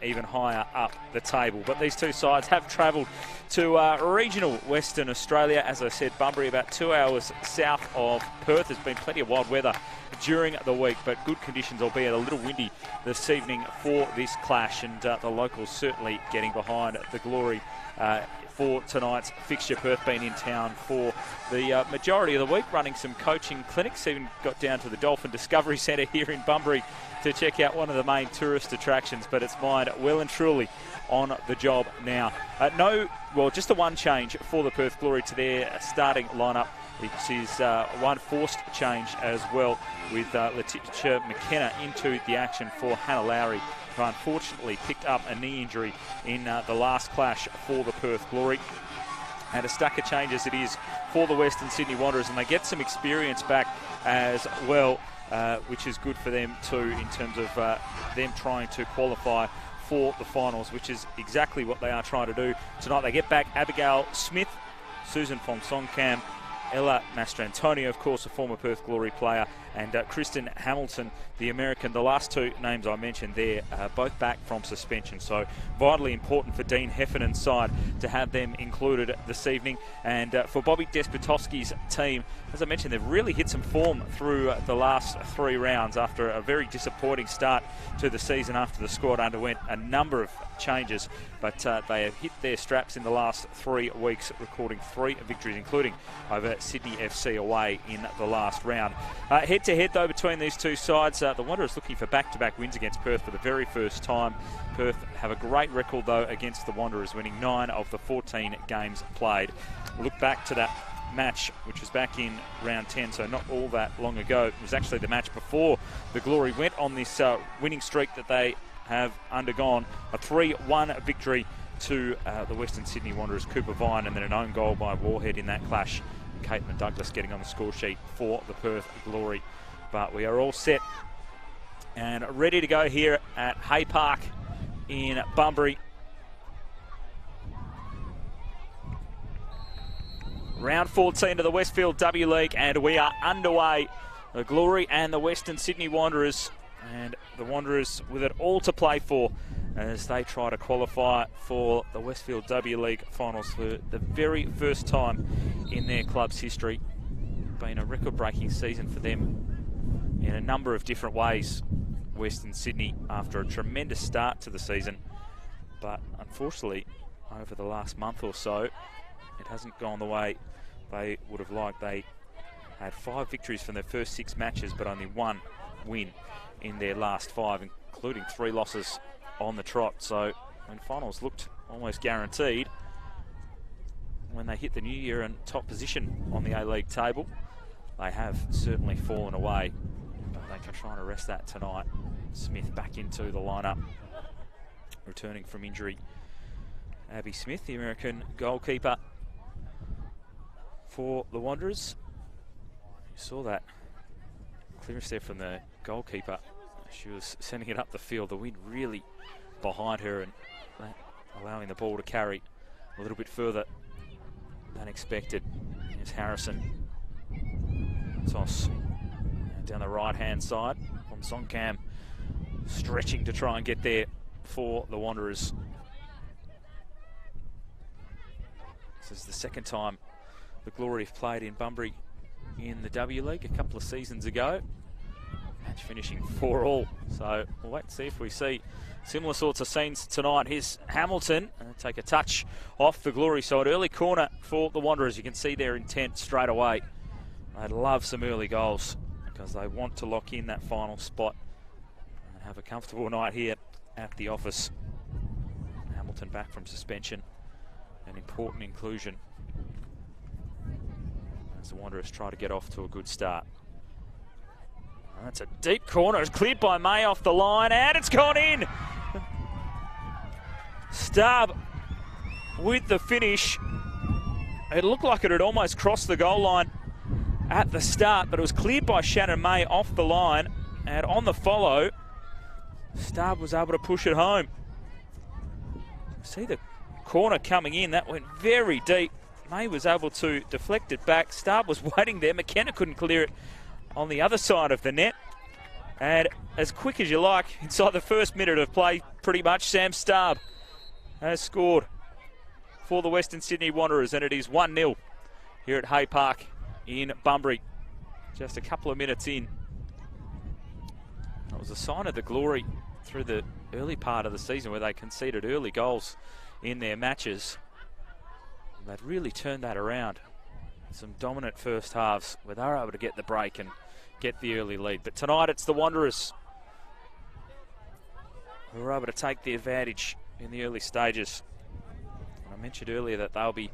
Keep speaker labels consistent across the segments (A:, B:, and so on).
A: even higher up the table. But these two sides have travelled to regional Western Australia. As I said, Bunbury about 2 hours south of Perth. There's been plenty of wild weather during the week, but good conditions, albeit a little windy this evening for this clash, and the locals certainly getting behind the Glory for tonight's fixture. Perth been in town for the majority of the week, running some coaching clinics, even got down to the Dolphin Discovery Centre here in Bunbury to check out one of the main tourist attractions, but it's mine well and truly on the job now. Just the one change for the Perth Glory to their starting lineup. It is one forced change as well, with Letitia McKenna into the action for Hannah Lowry, who unfortunately picked up a knee injury in the last clash for the Perth Glory. And a stack of changes it is for the Western Sydney Wanderers, and they get some experience back as well, which is good for them too, in terms of them trying to qualify for the finals, which is exactly what they are trying to do tonight. They get back Abigail Smith, Susan Fong-Song-Cam, Ella Mastrantonio, of course, a former Perth Glory player, and Kristen Hamilton, the American. The last two names I mentioned there, both back from suspension, so vitally important for Dean Heffernan's side to have them included this evening. And for Bobby Despotovsky's team, as I mentioned, they've really hit some form through the last three rounds after a very disappointing start to the season, after the squad underwent a number of changes, but they have hit their straps in the last 3 weeks, recording 3 victories, including over Sydney FC away in the last round. Head-to-head, though, between these two sides, the Wanderers looking for back-to-back wins against Perth for the very first time. Perth have a great record, though, against the Wanderers, winning 9 of the 14 games played. Look back to that match, which was back in round 10, so not all that long ago. It was actually the match before the Glory went on this winning streak that they have undergone. A 3-1 victory to the Western Sydney Wanderers, Cooper Vine, and then an own goal by Warhead in that clash. Caitlin Douglas getting on the score sheet for the Perth Glory. But we are all set and ready to go here at Hay Park in Bunbury. Round 14 of the Westfield W League, and we are underway. The Glory and the Western Sydney Wanderers, and the Wanderers with it all to play for as they try to qualify for the Westfield W League finals for the very first time in their club's history. Been a record-breaking season for them in a number of different ways. Western Sydney, after a tremendous start to the season, but unfortunately over the last month or so it hasn't gone the way they would have liked. They had 5 victories from their first 6 matches, but only 1 win in their last 5, including 3 losses on the trot. So when finals looked almost guaranteed, when they hit the new year and top position on the A-League table, they have certainly fallen away. But they can try to arrest that tonight. Smith back into the lineup, returning from injury. Abby Smith, the American goalkeeper for the Wanderers. You saw that clearance there from the goalkeeper. She was sending it up the field, the wind really behind her, and allowing the ball to carry a little bit further than expected. Here's Harrison. Toss down the right-hand side from Songcam, stretching to try and get there for the Wanderers. This is the second time the Glory have played in Bunbury in the W League, a couple of seasons ago. Match finishing 4-4. So we'll wait and see if we see similar sorts of scenes tonight. Here's Hamilton, take a touch off the Glory side. Early corner for the Wanderers. You can see their intent straight away. They'd love some early goals because they want to lock in that final spot and have a comfortable night here at the office. Hamilton back from suspension, an important inclusion as the Wanderers try to get off to a good start. That's a deep corner. It's cleared by May off the line, and it's gone in. Starb with the finish. It looked like it had almost crossed the goal line at the start, but it was cleared by Shannon May off the line, and on the follow, Starb was able to push it home. See the corner coming in. That went very deep. May was able to deflect it back. Starb was waiting there. McKenna couldn't clear it on the other side of the net. And as quick as you like, inside the first minute of play, pretty much, Sam Starb has scored for the Western Sydney Wanderers, and it is 1-0 here at Hay Park in Bunbury. Just a couple of minutes in. It was a sign of the glory through the early part of the season where they conceded early goals in their matches. And they'd really turned that around. Some dominant first halves where they were able to get the break and get the early lead. But tonight it's the Wanderers who were able to take the advantage in the early stages. And I mentioned earlier that they'll be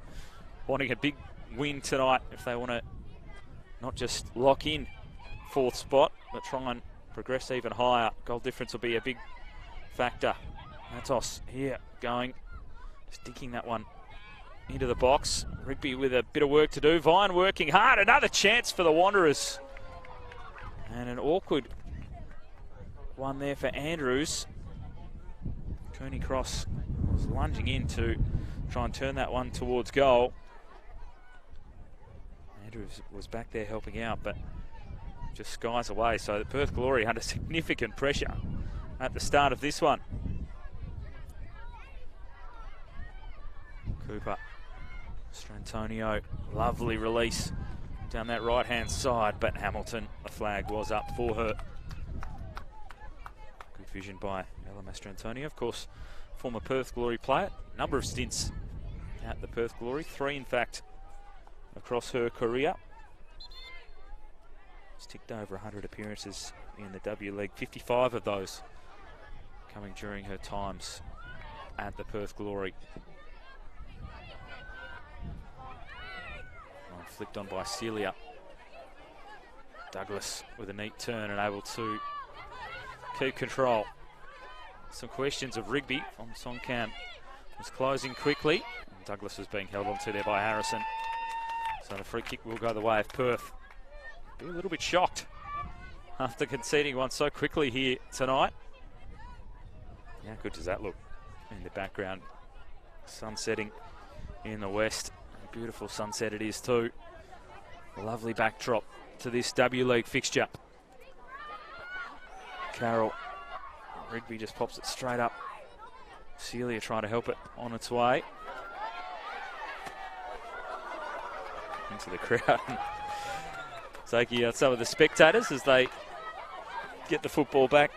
A: wanting a big win tonight if they want to not just lock in fourth spot, but try and progress even higher. Goal difference will be a big factor. Matos here going, just dinking that one into the box. Rigby with a bit of work to do. Vine working hard. Another chance for the Wanderers. And an awkward one there for Andrews. Cooney Cross was lunging in to try and turn that one towards goal. Andrews was back there helping out, but just skies away. So the Perth Glory under significant pressure at the start of this one. Cooper, Strantonio, lovely release down that right-hand side, but Hamilton, the flag was up for her. Good vision by Ella Mastrantonio, of course, former Perth Glory player. Number of stints at the Perth Glory, 3 in fact across her career. She's ticked over 100 appearances in the W League, 55 of those coming during her times at the Perth Glory. Flicked on by Celia. Douglas with a neat turn and able to keep control. Some questions of Rigby on Songkham. Was closing quickly. And Douglas was being held onto there by Harrison. So the free kick will go the way of Perth. Be a little bit shocked after conceding one so quickly here tonight. How good does that look in the background? Sun setting in the west. Beautiful sunset it is too. A lovely backdrop to this W League fixture. Carroll. Rigby just pops it straight up. Celia trying to help it on its way. Into the crowd. Taking out some of the spectators as they get the football back.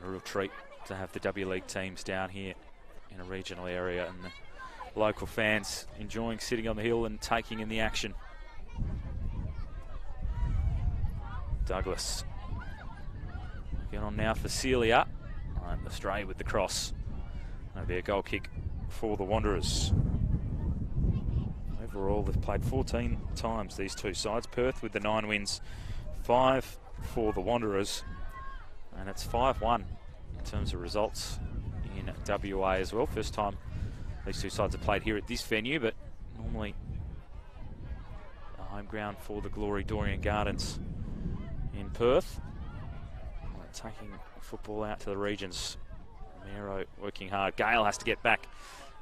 A: A real treat to have the W League teams down here in a regional area and the local fans enjoying sitting on the hill and taking in the action. Douglas. Get on now for Celia. And Australia with the cross. That'll be a goal kick for the Wanderers. Overall, they've played 14 times, these two sides. Perth with the 9 wins, 5 for the Wanderers. And it's 5-1 in terms of results in WA as well. First time these two sides have played here at this venue, but normally a home ground for the Glory Dorian Gardens in Perth. Taking football out to the regions. Romero working hard. Gale has to get back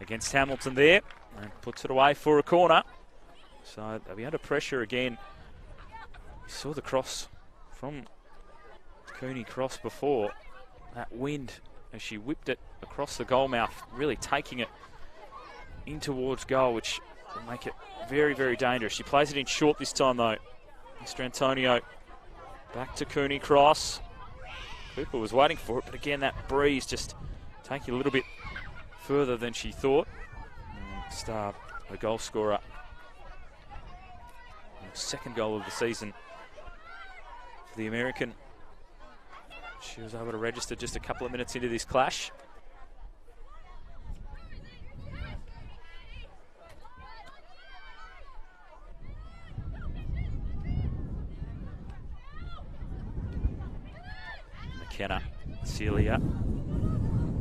A: against Hamilton there and puts it away for a corner. So they'll be under pressure again. You saw the cross from Cooney Cross before. That wind as she whipped it across the goal mouth, really taking it in towards goal, which will make it very, very dangerous. She plays it in short this time though. Mr. Antonio back to Cooney Cross. Cooper was waiting for it, but again that breeze just taking a little bit further than she thought. Star, a goal scorer. Second goal of the season for the American. She was able to register just a couple of minutes into this clash. McKenna, Celia,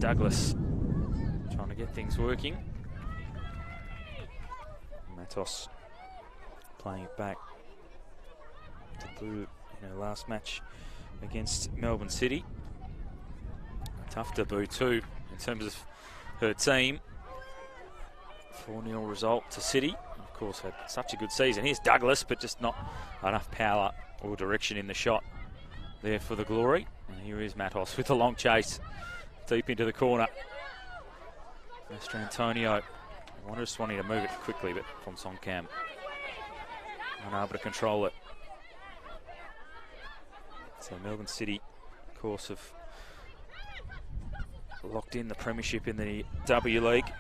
A: Douglas trying to get things working. Matos playing it back to Boo in her last match against Melbourne City. A tough debut too in terms of her team. 4-0 result to City. Of course, had such a good season. Here's Douglas, but just not enough power or direction in the shot there for the Glory. And here is Matos with a long chase deep into the corner. Mr. Antonio, Wanderers wanting to move it quickly, but from Songkam unable to control it. So Melbourne City, of course, have locked in the premiership in the W League.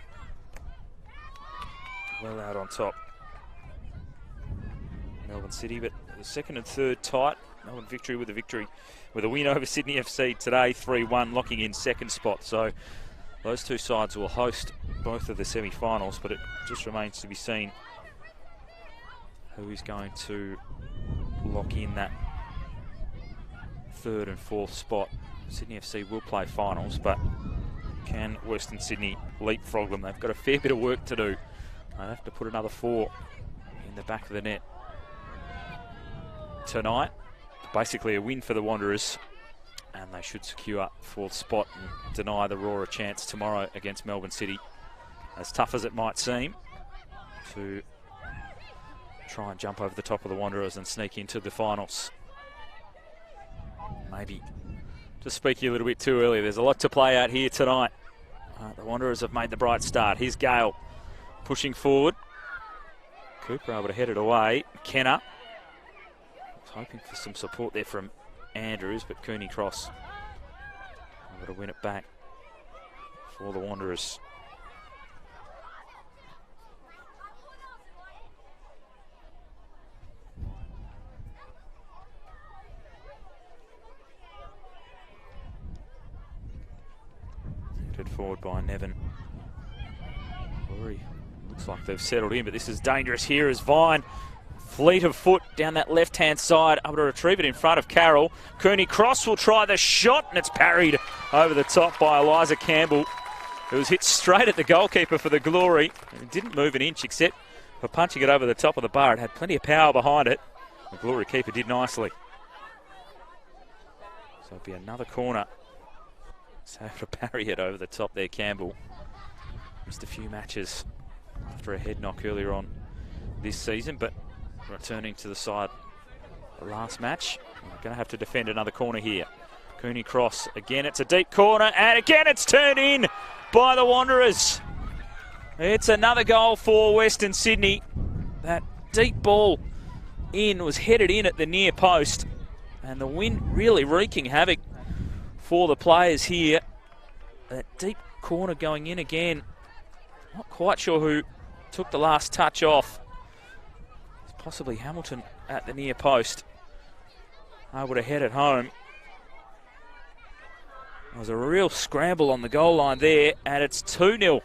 A: Well out on top, Melbourne City, but the second and third tight. Melbourne victory with a win over Sydney FC today, 3-1, locking in second spot. So those two sides will host both of the semi-finals, but it just remains to be seen who is going to lock in that third and fourth spot. Sydney FC will play finals, but can Western Sydney leapfrog them? They've got a fair bit of work to do. They have to put another 4 in the back of the net tonight. Basically a win for the Wanderers, and they should secure fourth spot and deny the Roar a chance tomorrow against Melbourne City. As tough as it might seem to try and jump over the top of the Wanderers and sneak into the finals. Maybe just speaking a little bit too early, there's a lot to play out here tonight. The Wanderers have made the bright start. Here's Gale pushing forward. Cooper able to head it away. Kenner was hoping for some support there from Andrews, but Cooney Cross able to win it back for the Wanderers. Headed forward by Nevin. Glory looks like they've settled in, but this is dangerous here as Vine, fleet of foot down that left-hand side, able to retrieve it in front of Carroll. Cooney Cross will try the shot, and it's parried over the top by Eliza Campbell. It was hit straight at the goalkeeper for the Glory. It didn't move an inch except for punching it over the top of the bar. It had plenty of power behind it. The Glory keeper did nicely. So it'll be another corner. So able to parry it over the top there, Campbell. Missed a few matches after a head knock earlier on this season, but returning to the side the last match. We're going to have to defend another corner here. Cooney Cross, again it's a deep corner, and again it's turned in by the Wanderers. It's another goal for Western Sydney. That deep ball in was headed in at the near post, and the wind really wreaking havoc for the players here. That deep corner going in again. Not quite sure who took the last touch off. It's possibly Hamilton at the near post. Able to head it home. There was a real scramble on the goal line there, and it's 2-0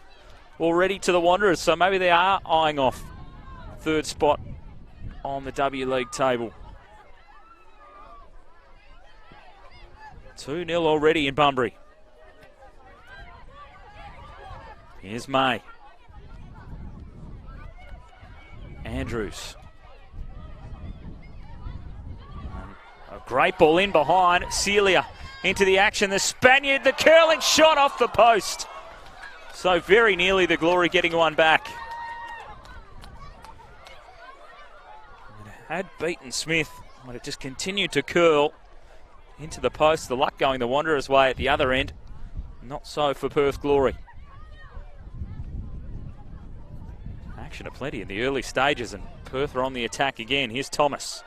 A: already to the Wanderers, so maybe they are eyeing off third spot on the W League table. 2-0 already in Bunbury. Here's May. Andrews. A great ball in behind. Celia into the action. The Spaniard, the curling shot off the post. So very nearly the Glory getting one back. It had beaten Smith, but it just continued to curl into the post. The luck going the Wanderers' way at the other end. Not so for Perth Glory. Action aplenty in the early stages, and Perth are on the attack again. Here's Thomas.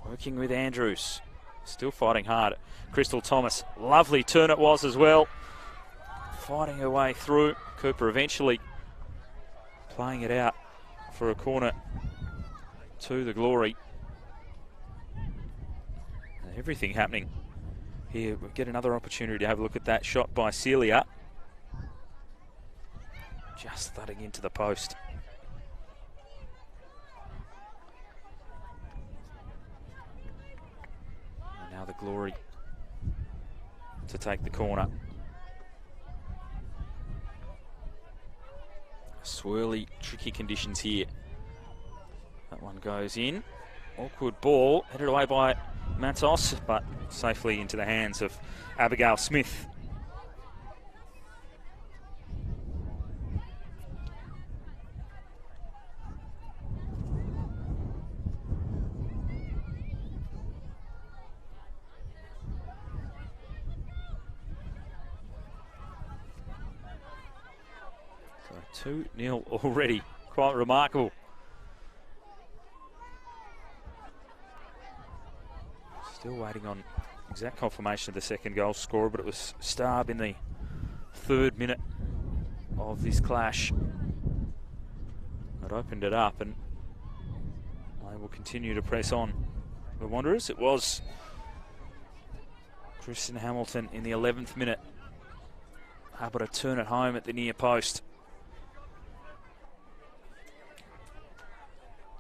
A: Working with Andrews. Still fighting hard. Crystal Thomas. Lovely turn it was as well. Fighting her way through. Cooper eventually playing it out for a corner to the Glory. And everything happening here. We get another opportunity to have a look at that shot by Celia. Just thudding into the post. And now the Glory to take the corner. Swirly, tricky conditions here. That one goes in. Awkward ball, headed away by Matos, but safely into the hands of Abigail Smith. 2-0 already. Quite remarkable. Still waiting on exact confirmation of the second goal scorer, but it was Starb in the 3rd minute of this clash that opened it up, and they will continue to press on the Wanderers. It was Christian Hamilton in the 11th minute, able to turn it home at the near post.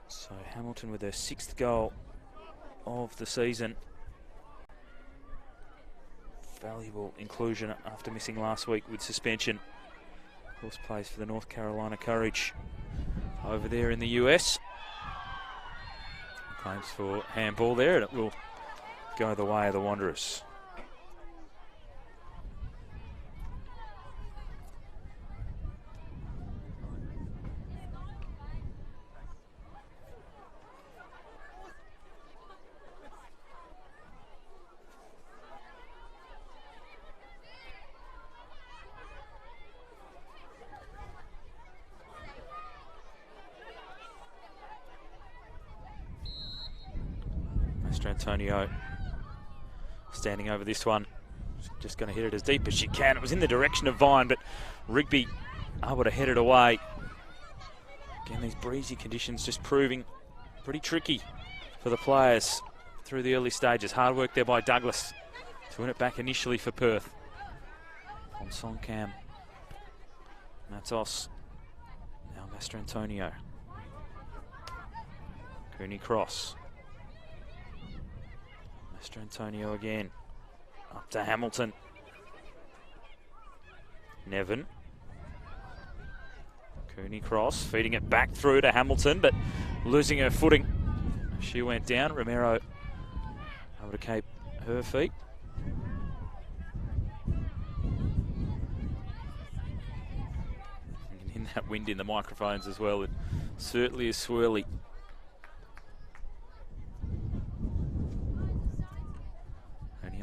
A: So Hamilton with her 6th goal of the season. Valuable inclusion after missing last week with suspension. Of course, plays for the North Carolina Courage over there in the US. Claims for handball there, and it will go the way of the Wanderers. Antonio standing over this one. Just going to hit it as deep as she can. It was in the direction of Vine, but Rigby able to head it away. Again, these breezy conditions just proving pretty tricky for the players through the early stages. Hard work there by Douglas to win it back initially for Perth. On Songcam. Matos. Now Master Antonio. Cooney cross. Master Antonio again. Up to Hamilton. Nevin. Cooney cross, feeding it back through to Hamilton, but losing her footing. She went down. Romero able to keep her feet. And in that wind in the microphones as well, it certainly is swirly.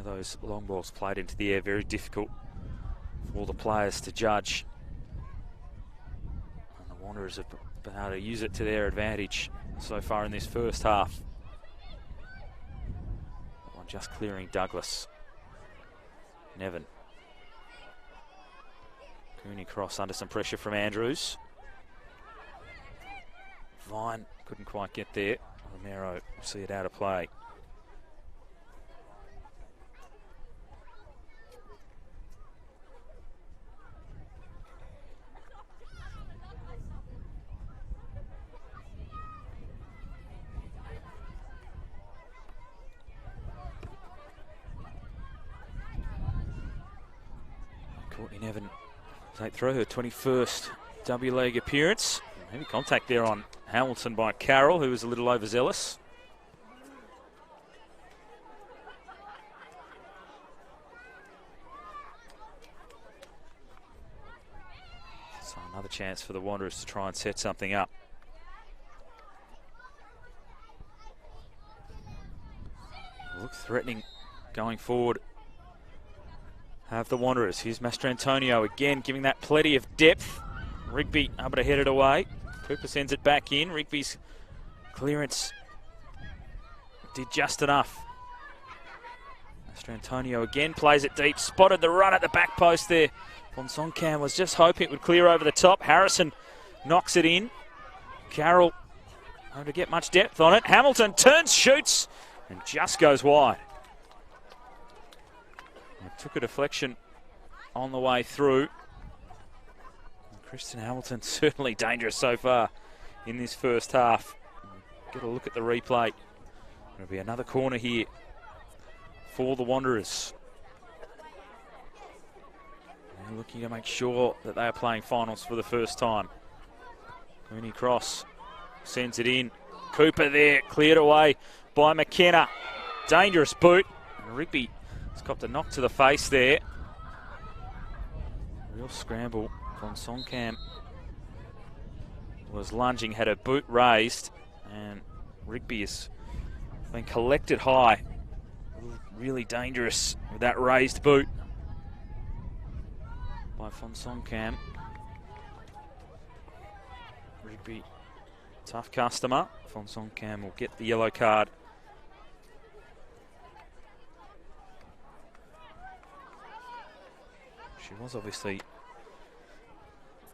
A: Those long balls played into the air, very difficult for all the players to judge. And the Wanderers have been able to use it to their advantage so far in this first half. That one just clearing Douglas. Nevin. Cooney cross under some pressure from Andrews. Vine couldn't quite get there. Romero will see it out of play. Nevin take through her 21st W League appearance. Maybe contact there on Hamilton by Carroll, who was a little overzealous. So another chance for the Wanderers to try and set something up. Look threatening going forward. Have the Wanderers. Here's Master Antonio again, giving that plenty of depth. Rigby able to head it away. Cooper sends it back in. Rigby's clearance did just enough. Master Antonio again plays it deep. Spotted the run at the back post there. Von Songcam was just hoping it would clear over the top. Harrison knocks it in. Carroll able to get much depth on it. Hamilton turns, shoots, and just goes wide. Took a deflection on the way through. And Kristen Hamilton certainly dangerous so far in this first half. Get a look at the replay. There'll be another corner here for the Wanderers. They're looking to make sure that they are playing finals for the first time. Cooney cross sends it in. Cooper there, cleared away by McKenna. Dangerous boot. And Rigby has copped a knock to the face there. Real scramble from Songcam. Was lunging, had her boot raised, and Rigby has been collected high. Really dangerous with that raised boot by Von Songcam. Be tough customer. Fonsong Cam will get the yellow card. She was obviously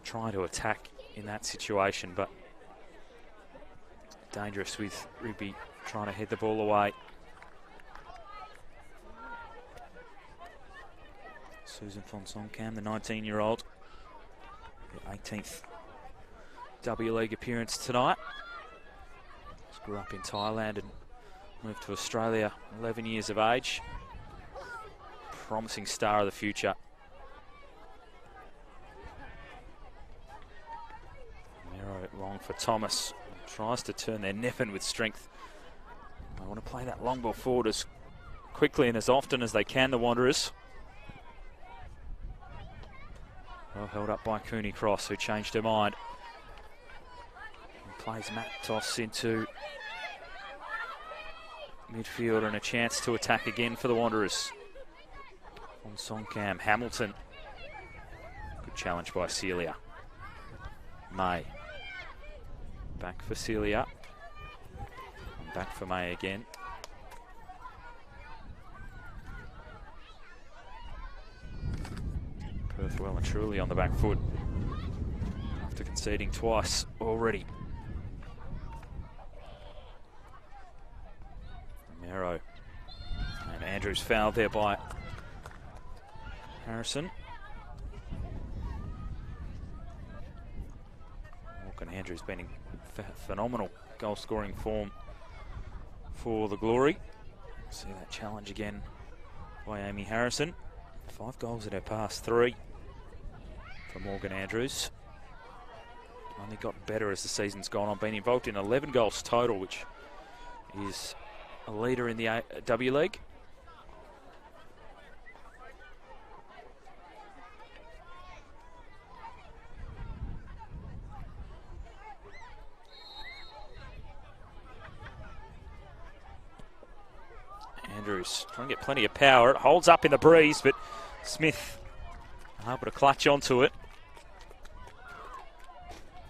A: trying to attack in that situation, but dangerous with Rigby trying to head the ball away. Susan Fonsong Cam, the 19-year-old, her 18th W League appearance tonight. She grew up in Thailand and moved to Australia 11 years of age. Promising star of the future. Narrow long for Thomas. Tries to turn their Neffen with strength. They want to play that long ball forward as quickly and as often as they can, the Wanderers. Well held up by Cooney Cross, who changed her mind. And plays Matt Toss into midfield and a chance to attack again for the Wanderers. On Songcam, Hamilton. Good challenge by Celia. May. Back for Celia. And back for May again. Perth well and truly on the back foot after conceding twice already. Mero. And Andrews fouled there by Harrison. Morgan Andrews been in phenomenal goal-scoring form for the Glory. See that challenge again by Amy Harrison. 5 goals in her past 3 for Morgan Andrews. Only got better as the season's gone on, been involved in 11 goals total, which is a leader in the W League. Andrews trying to get plenty of power. It holds up in the breeze, but Smith able to clutch onto it.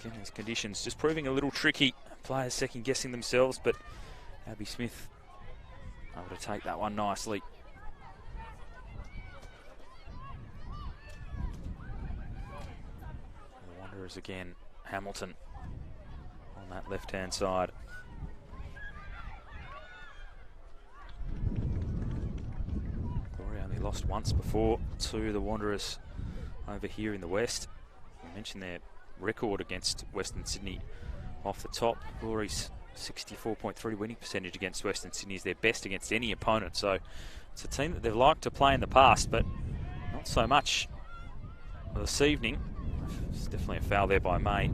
A: Again, these conditions just proving a little tricky. Players second guessing themselves, but Abby Smith able to take that one nicely. The Wanderers again. Hamilton on that left-hand side. Lost once before to the Wanderers over here in the West. I mentioned their record against Western Sydney off the top. Glory's 64.3 winning percentage against Western Sydney is their best against any opponent. So it's a team that they've liked to play in the past, but not so much this evening. It's definitely a foul there by May.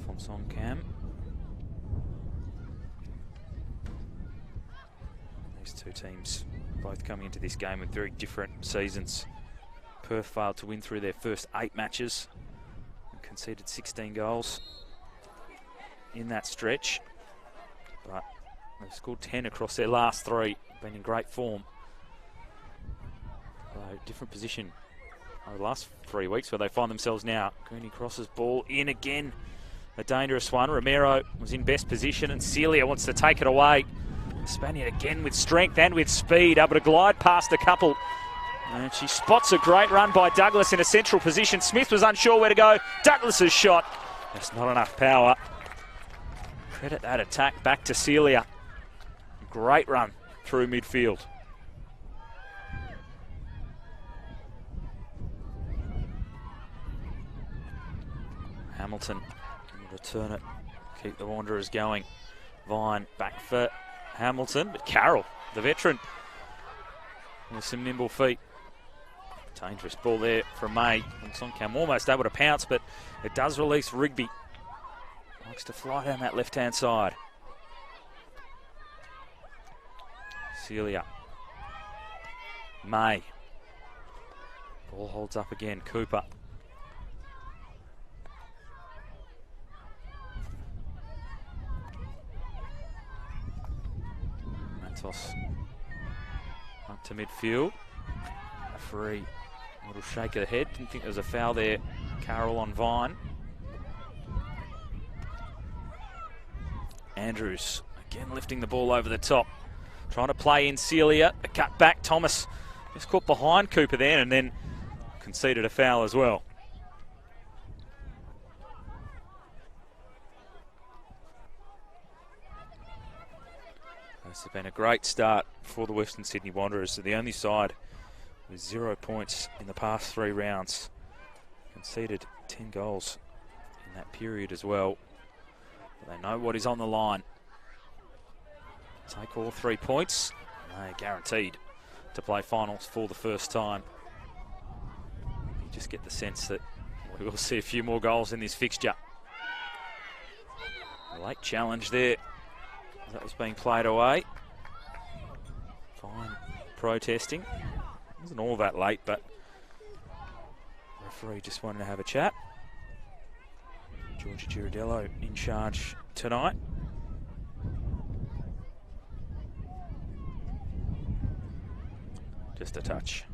A: Fonsong Cam. These two teams both coming into this game with very different seasons. Perth failed to win through their first 8 matches and conceded 16 goals in that stretch. But they've scored 10 across their last 3, been in great form. Different position over the last 3 weeks where they find themselves now. Cooney crosses ball in again. A dangerous one. Romero was in best position and Celia wants to take it away. Spaniard again with strength and with speed, able to glide past a couple. And she spots a great run by Douglas in a central position. Smith was unsure where to go. Douglas's shot. There's not enough power. Credit that attack back to Celia. Great run through midfield. Hamilton will return it. Keep the Wanderers going. Vine back for Hamilton, but Carroll, the veteran, with some nimble feet. Dangerous ball there from May. And Songcam almost able to pounce, but it does release Rigby. Likes to fly down that left-hand side. Celia. May. Ball holds up again. Cooper. Toss up to midfield. A free little shake of the head. Didn't think there was a foul there. Carroll on Vine. Andrews again lifting the ball over the top. Trying to play in Celia. A cut back. Thomas just caught behind Cooper then and then conceded a foul as well. This has been a great start for the Western Sydney Wanderers. They're the only side with 0 points in the past 3 rounds. Conceded 10 goals in that period as well. But they know what is on the line. Take all 3 points. They're guaranteed to play finals for the first time. You just get the sense that we will see a few more goals in this fixture. A late challenge there. That was being played away. Fine protesting. It wasn't all that late, but the referee just wanted to have a chat. Georgia Girardello in charge tonight. Just a touch.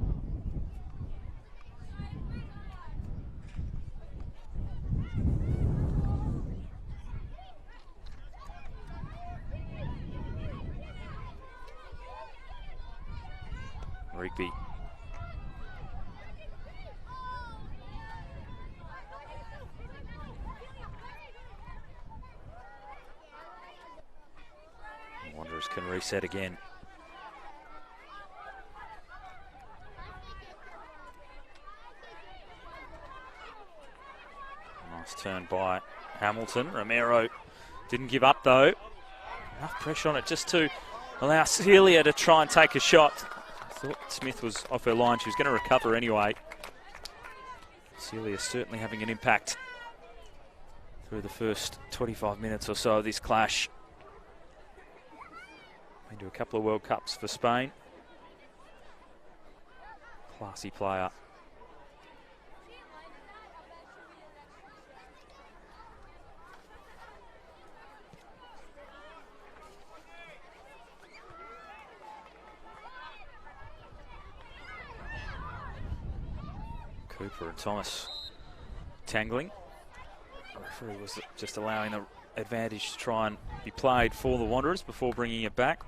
A: Rigby. The Wanderers can reset again. Nice turn by Hamilton. Romero didn't give up though. Enough pressure on it just to allow Celia to try and take a shot. I thought Smith was off her line. She was going to recover anyway. Celia certainly having an impact through the first 25 minutes or so of this clash. Been to a couple of World Cups for Spain. Classy player. Cooper and Thomas tangling. The referee was just allowing the advantage to try and be played for the Wanderers before bringing it back.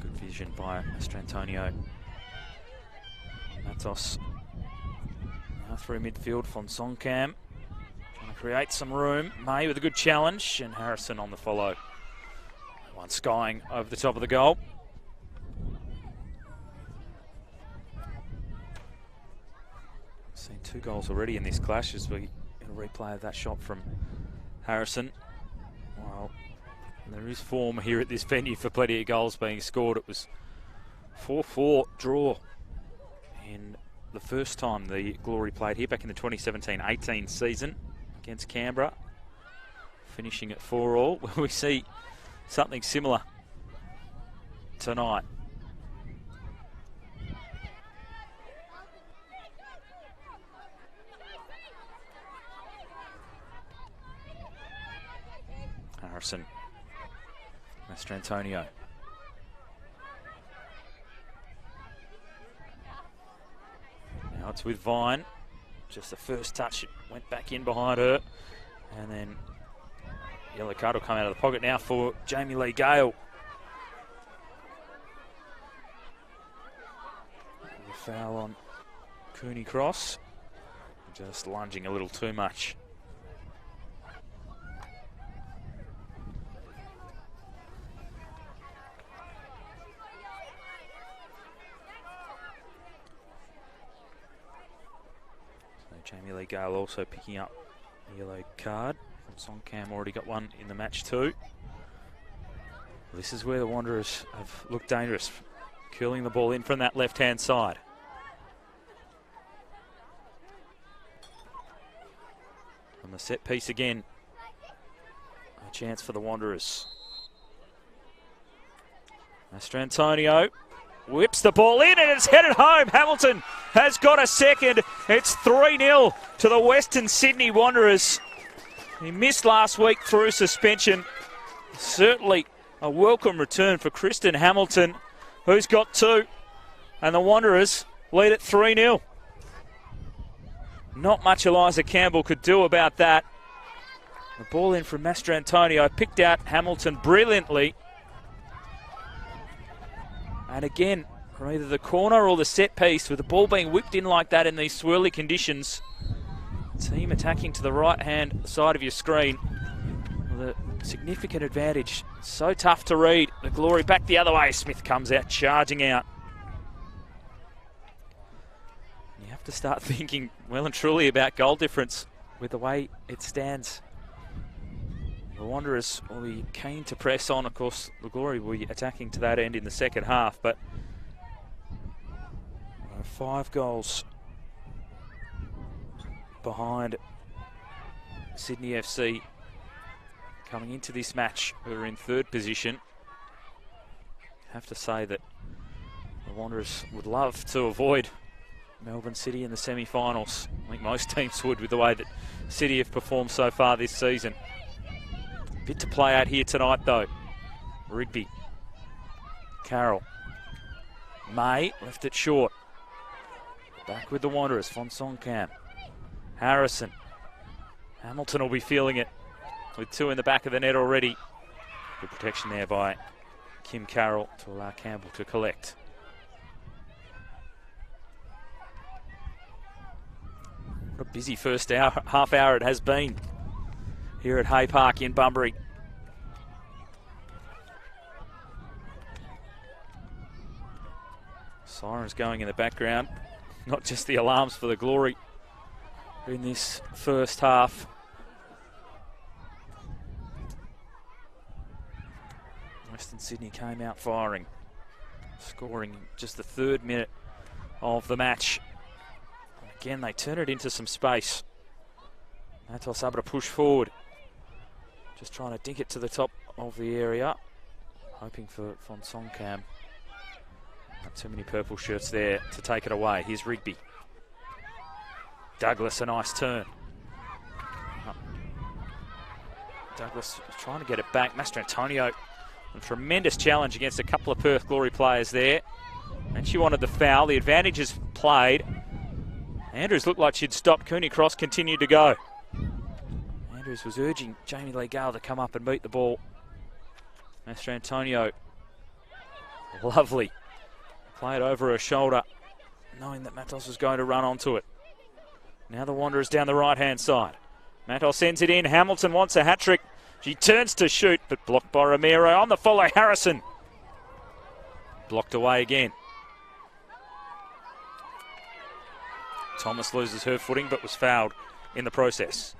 A: Good vision by Mastrantonio. Matos now through midfield. Fonsoncam trying to create some room. May with a good challenge, and Harrison on the follow. One skying over the top of the goal. Seen 2 goals already in this clash as we get a replay of that shot from Harrison. Well, there is form here at this venue for plenty of goals being scored. It was 4-4 draw in the first time the Glory played here back in the 2017-18 season against Canberra, finishing at 4-4. Will we see something similar tonight? Harrison, Mastrantonio. Now it's with Vine. Just the first touch, it went back in behind her. And then yellow card will come out of the pocket now for Jamie Lee Gale. The foul on Cooney Cross. Just lunging a little too much. Jamie Lee Gale also picking up a yellow card. Soncam already got one in the match too. This is where the Wanderers have looked dangerous, curling the ball in from that left-hand side. On the set piece again, a chance for the Wanderers. Mastrantonio whips the ball in and it's headed home. Hamilton has got a second. It's 3-0 to the Western Sydney Wanderers. He missed last week through suspension. Certainly a welcome return for Kristen Hamilton, who's got 2. And the Wanderers lead at 3-0. Not much Eliza Campbell could do about that. The ball in from Mastrantonio, picked out Hamilton brilliantly. And again, from either the corner or the set piece, with the ball being whipped in like that in these swirly conditions. Team attacking to the right-hand side of your screen with a significant advantage. So tough to read. The Glory back the other way. Smith comes out, charging out. You have to start thinking well and truly about goal difference with the way it stands. The Wanderers will be keen to press on. Of course, the Glory will be attacking to that end in the second half, but 5 goals behind Sydney FC coming into this match, who are in 3rd position. I have to say that the Wanderers would love to avoid Melbourne City in the semi-finals. I think most teams would, with the way that City have performed so far this season. Bit to play out here tonight though. Rigby, Carroll, May left it short. Back with the Wanderers, Fonsong Cam, Harrison. Hamilton will be feeling it with 2 in the back of the net already. Good protection there by Kim Carroll to allow Campbell to collect. What a busy first half hour it has been here at Hay Park in Bunbury. Sirens going in the background. Not just the alarms for the Glory in this first half. Western Sydney came out firing, scoring in just the 3rd minute of the match. And again, they turn it into some space. Matos able to push forward, just trying to dink it to the top of the area, hoping for Fonsong Cam. Not too many purple shirts there to take it away. Here's Rigby. Douglas, a nice turn. Douglas trying to get it back. Mastrantonio, a tremendous challenge against a couple of Perth Glory players there. And she wanted the foul. The advantage is played. Andrews looked like she'd stopped. Cooney Cross continued to go. Andrews was urging Jamie Lee Gale to come up and beat the ball. Mastrantonio, lovely. Play it over her shoulder, knowing that Matos was going to run onto it. Now the Wanderers down the right-hand side. Matos sends it in. Hamilton wants a hat-trick. She turns to shoot, but blocked by Romero. On the follow, Harrison. Blocked away again. Thomas loses her footing, but was fouled in the process.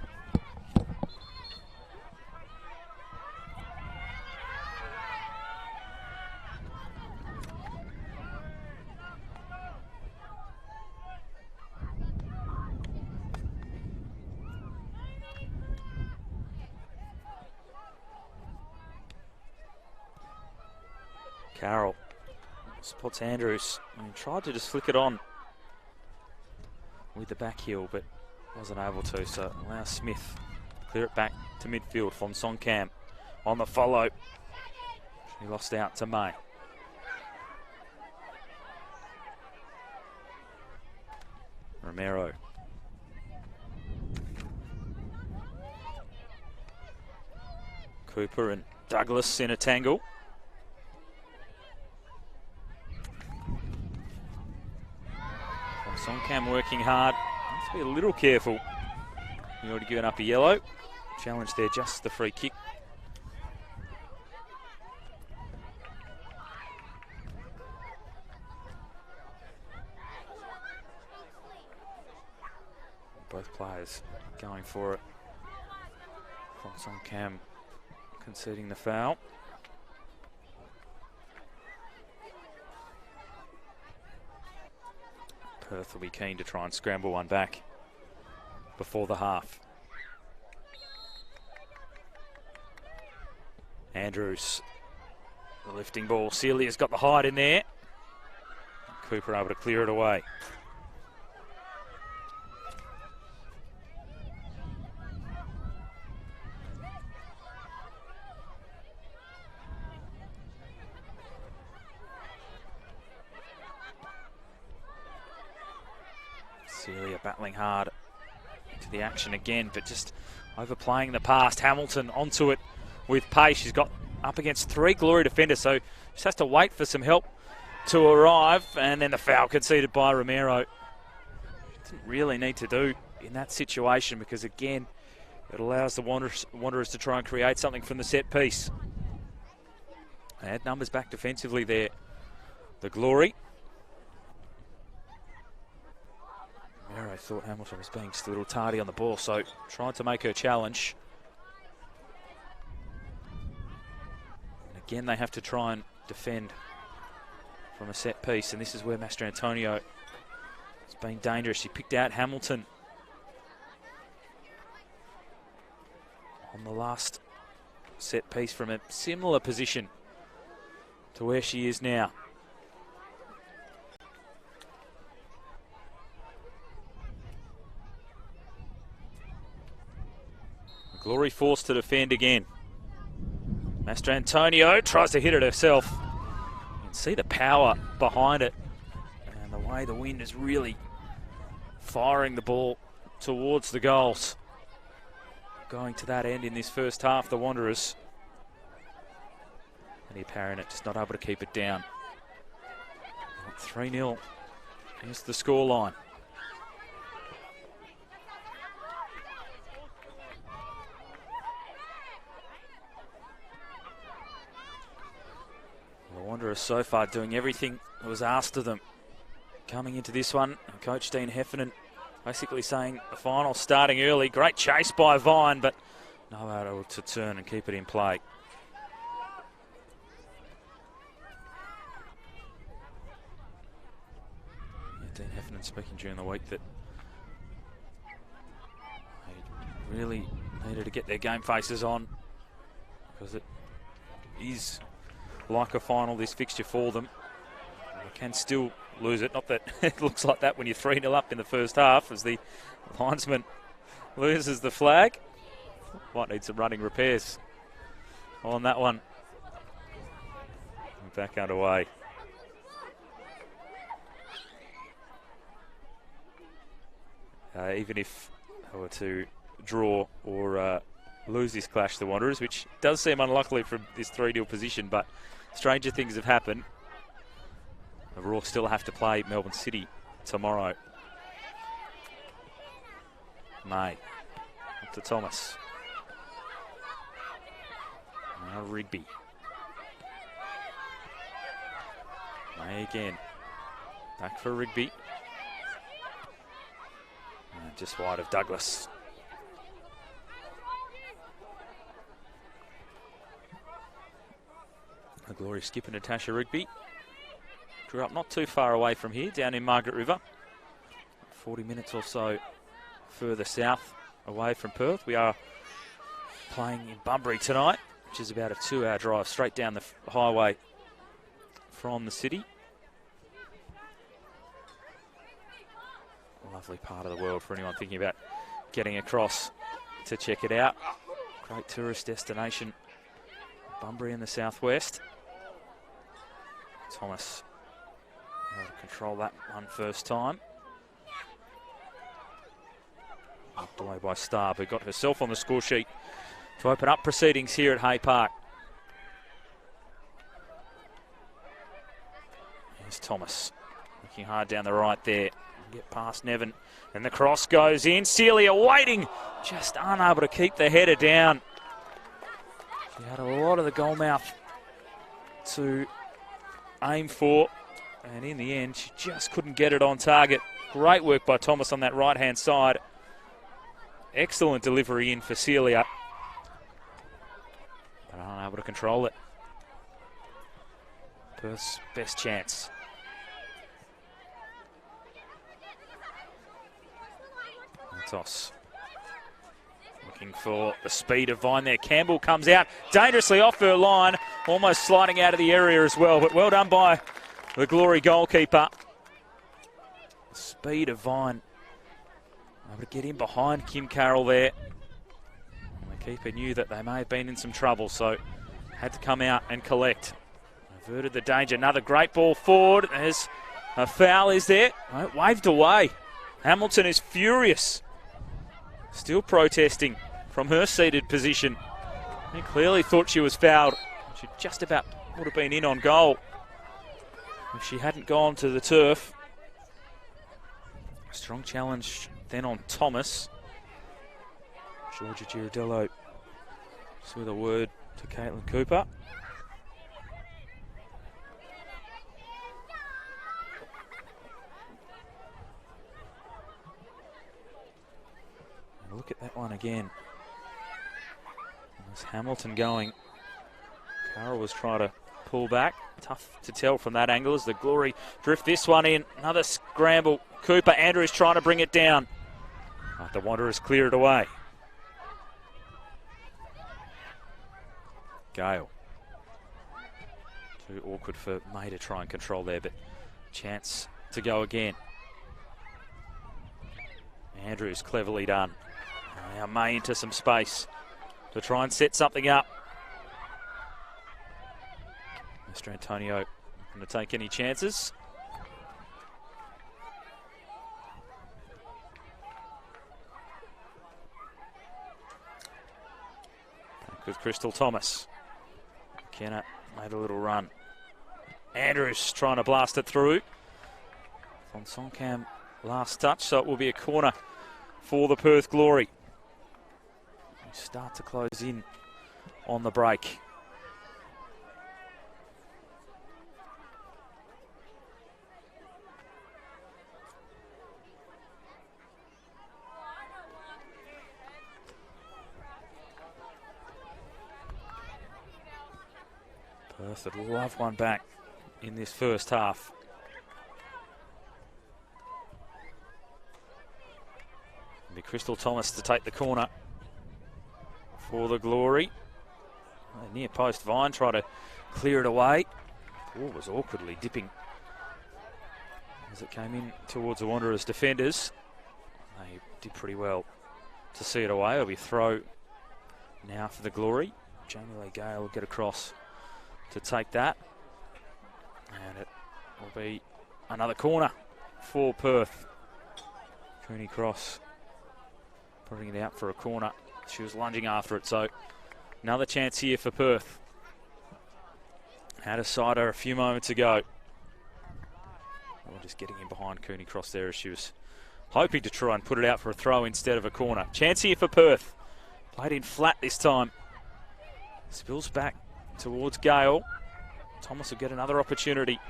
A: Carroll spots Andrews and tried to just flick it on with the back heel, but wasn't able to, so allows Smith to clear it back to midfield. Fonsong Cam on the follow. He lost out to May. Romero. Cooper and Douglas in a tangle. Songcam working hard. Has to be a little careful. He already given up a yellow. Challenge there, just the free kick. Both players going for it. Songcam conceding the foul. Perth will be keen to try and scramble one back before the half. Andrews, the lifting ball. Celia's got the height in there. Cooper able to clear it away. Celia battling hard into the action again, but just overplaying the pass. Hamilton onto it with pace. She's got up against 3 Glory defenders, so just has to wait for some help to arrive, and then the foul conceded by Romero. Didn't really need to do in that situation, because again, it allows the Wanderers to try and create something from the set piece. They had numbers back defensively there, the Glory. Romero thought Hamilton was being just a little tardy on the ball, so tried to make her challenge. And again, they have to try and defend from a set piece, and this is where Mastrantonio has been dangerous. She picked out Hamilton on the last set piece from a similar position to where she is now. Glory forced to defend again. Mastrantonio tries to hit it herself. You can see the power behind it, and the way the wind is really firing the ball towards the goals. Going to that end in this first half, the Wanderers. And Parrott just not able to keep it down. 3-0 is the scoreline. The Wanderers so far doing everything that was asked of them. Coming into this one, Coach Dean Heffernan basically saying the final starting early. Great chase by Vine, but no able to turn and keep it in play. Dean Heffernan speaking during the week that they really needed to get their game faces on, because it is like a final, this fixture for them. They can still lose it. Not that it looks like that when you're 3-0 up in the first half, as the linesman loses the flag. Might need some running repairs on that one. Back underway. Even if they were to draw or lose this clash, the Wanderers, which does seem unlikely from this 3-0 position, but stranger things have happened. The Raw still have to play Melbourne City tomorrow. May. Up to Thomas. Now Rigby. May again. Back for Rigby. And just wide of Douglas. The Glory skipper Natasha Rigby. Grew up not too far away from here, down in Margaret River. 40 minutes or so further south away from Perth. We are playing in Bunbury tonight, which is about a 2-hour drive straight down the highway from the city. A lovely part of the world for anyone thinking about getting across to check it out. Great tourist destination, Bunbury in the southwest. Thomas able to control that one first time. Knocked away by Starr, who got herself on the score sheet to open up proceedings here at Hay Park. Here's Thomas, looking hard down the right there. Get past Nevin, and the cross goes in. Celia waiting, just unable to keep the header down. She had a lot of the goal mouth to aim for, and in the end she just couldn't get it on target. Great work by Thomas on that right hand side. Excellent delivery in for Celia, but unable to control it. Perth's best chance. Toss. Looking for the speed of Vine there. Campbell comes out dangerously off her line, almost sliding out of the area as well, but well done by the Glory goalkeeper. The speed of Vine. Able to get in behind Kim Carroll there. And the keeper knew that they may have been in some trouble, so had to come out and collect. Averted the danger. Another great ball forward. There's a foul, is there? No, waved away. Hamilton is furious. Still protesting from her seated position. He clearly thought she was fouled. She just about would have been in on goal if she hadn't gone to the turf. Strong challenge then on Thomas. Georgia Girardello just with a word to Caitlin Cooper. And look at that one again. There's Hamilton going. Carroll was trying to pull back. Tough to tell from that angle as the Glory drift this one in. Another scramble. Cooper, Andrews trying to bring it down. But the Wanderers clear it away. Gale. Too awkward for May to try and control there, but chance to go again. Andrews cleverly done. Now May into some space to try and set something up. Mr. Antonio not going to take any chances. Back with Crystal Thomas. McKenna made a little run. Andrews trying to blast it through. Von Sonkam last touch, so it will be a corner for the Perth Glory. We start to close in on the break. Perth would love one back in this first half. It'll be Crystal Thomas to take the corner for the Glory. Near post, Vine tried to clear it away. Ball was awkwardly dipping as it came in towards the Wanderers defenders. They did pretty well to see it away. It'll be throw now for the Glory. Jamie Lee Gale will get across to take that, and it will be another corner for Perth. Cooney Cross putting it out for a corner. She was lunging after it, so another chance here for Perth. Had a sider a few moments ago. We're just getting in behind Cooney Cross there as she was hoping to try and put it out for a throw instead of a corner. Chance here for Perth. Played in flat this time. Spills back towards Gale. Thomas will get another opportunity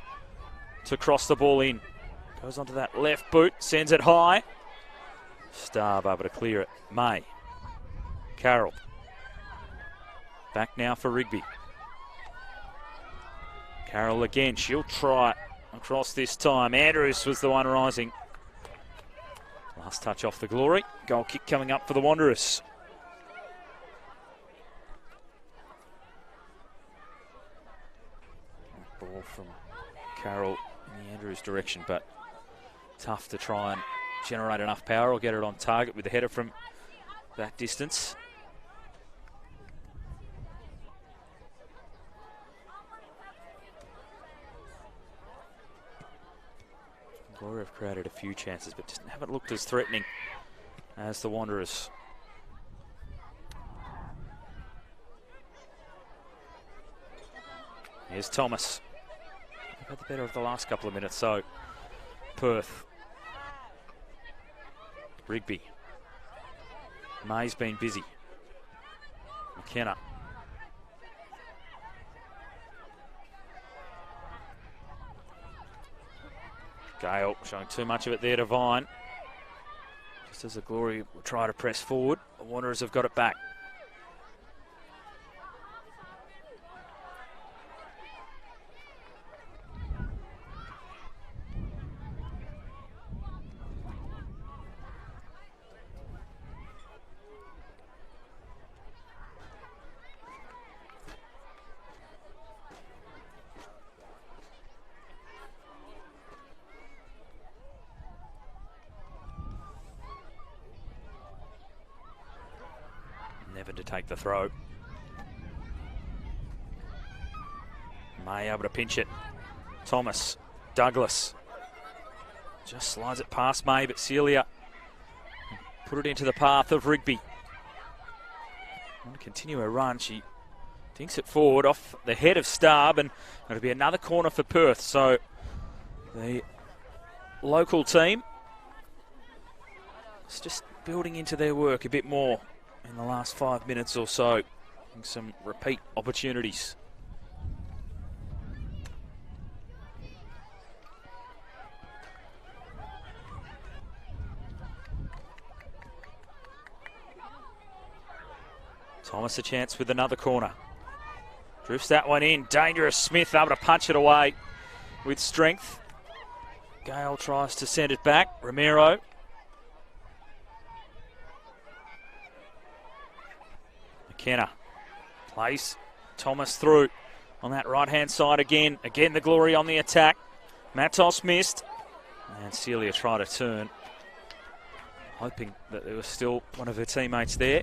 A: to cross the ball in. Goes onto that left boot, sends it high. Starb able to clear it. May. Carroll. Back now for Rigby. Carroll again. She'll try across this time. Andrews was the one rising. Last touch off the Glory. Goal kick coming up for the Wanderers. Ball from Carroll in the Andrews direction, but tough to try and generate enough power or get it on target with the header from that distance. Glory have created a few chances, but just haven't looked as threatening as the Wanderers. Here's Thomas. They've had the better of the last couple of minutes, so Perth. Rigby. May's been busy. McKenna. Gale showing too much of it there to Vine. Just as the Glory will try to press forward, the Wanderers have got it back. Never to take the throw. May able to pinch it. Thomas. Douglas. Just slides it past May, but Celia put it into the path of Rigby. Want to continue her run. She dinks it forward off the head of Starb, and it'll be another corner for Perth. So the local team is just building into their work a bit more in the last 5 minutes or so. Some repeat opportunities. Thomas a chance with another corner. Drifts that one in. Dangerous Smith able to punch it away with strength. Gale tries to send it back. Romero. McKenna plays Thomas through on that right-hand side again. Again, the Glory on the attack. Matos missed. And Celia tried to turn, hoping that there was still one of her teammates there.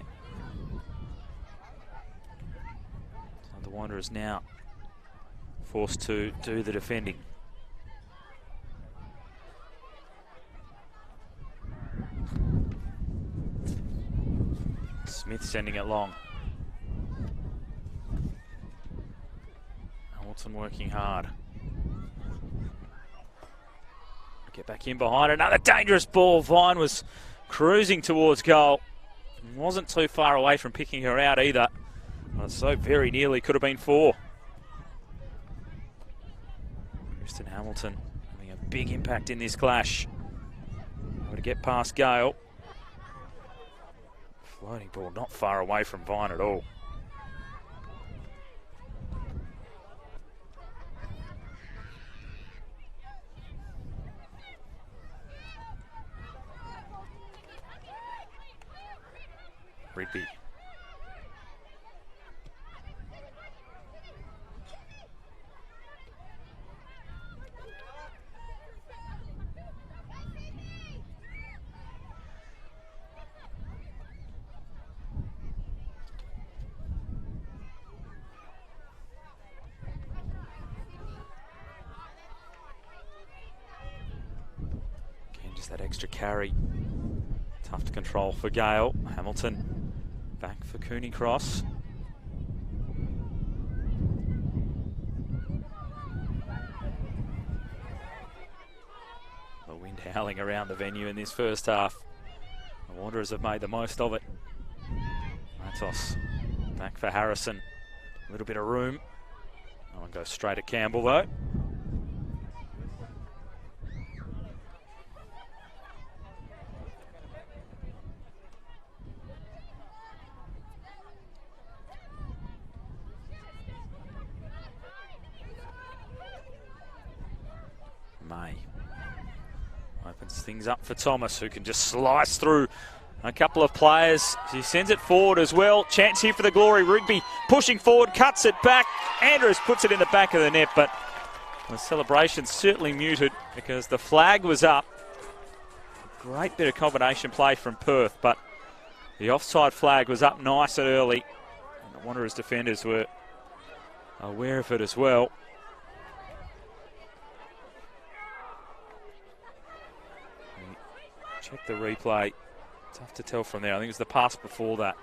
A: So the Wanderers now forced to do the defending. Smith sending it long. Hamilton working hard. Get back in behind. Another dangerous ball. Vine was cruising towards goal. Wasn't too far away from picking her out either. But so very nearly could have been 4. Kristen Hamilton having a big impact in this clash. Able to get past Gale. Floating ball not far away from Vine at all. Rigby. Again, just that extra carry. Tough to control for Gale. Hamilton back for Cooney Cross. The wind howling around the venue in this first half. The Wanderers have made the most of it. Matos back for Harrison. A little bit of room. No one goes straight at Campbell though. May opens things up for Thomas, who can just slice through a couple of players. He sends it forward as well. Chance here for the Glory. Rigby pushing forward, cuts it back. Andrews puts it in the back of the net, but the celebration certainly muted because the flag was up. Great bit of combination play from Perth, but the offside flag was up nice and early. And the Wanderers defenders were aware of it as well. Check the replay. Tough to tell from there. I think it was the pass before that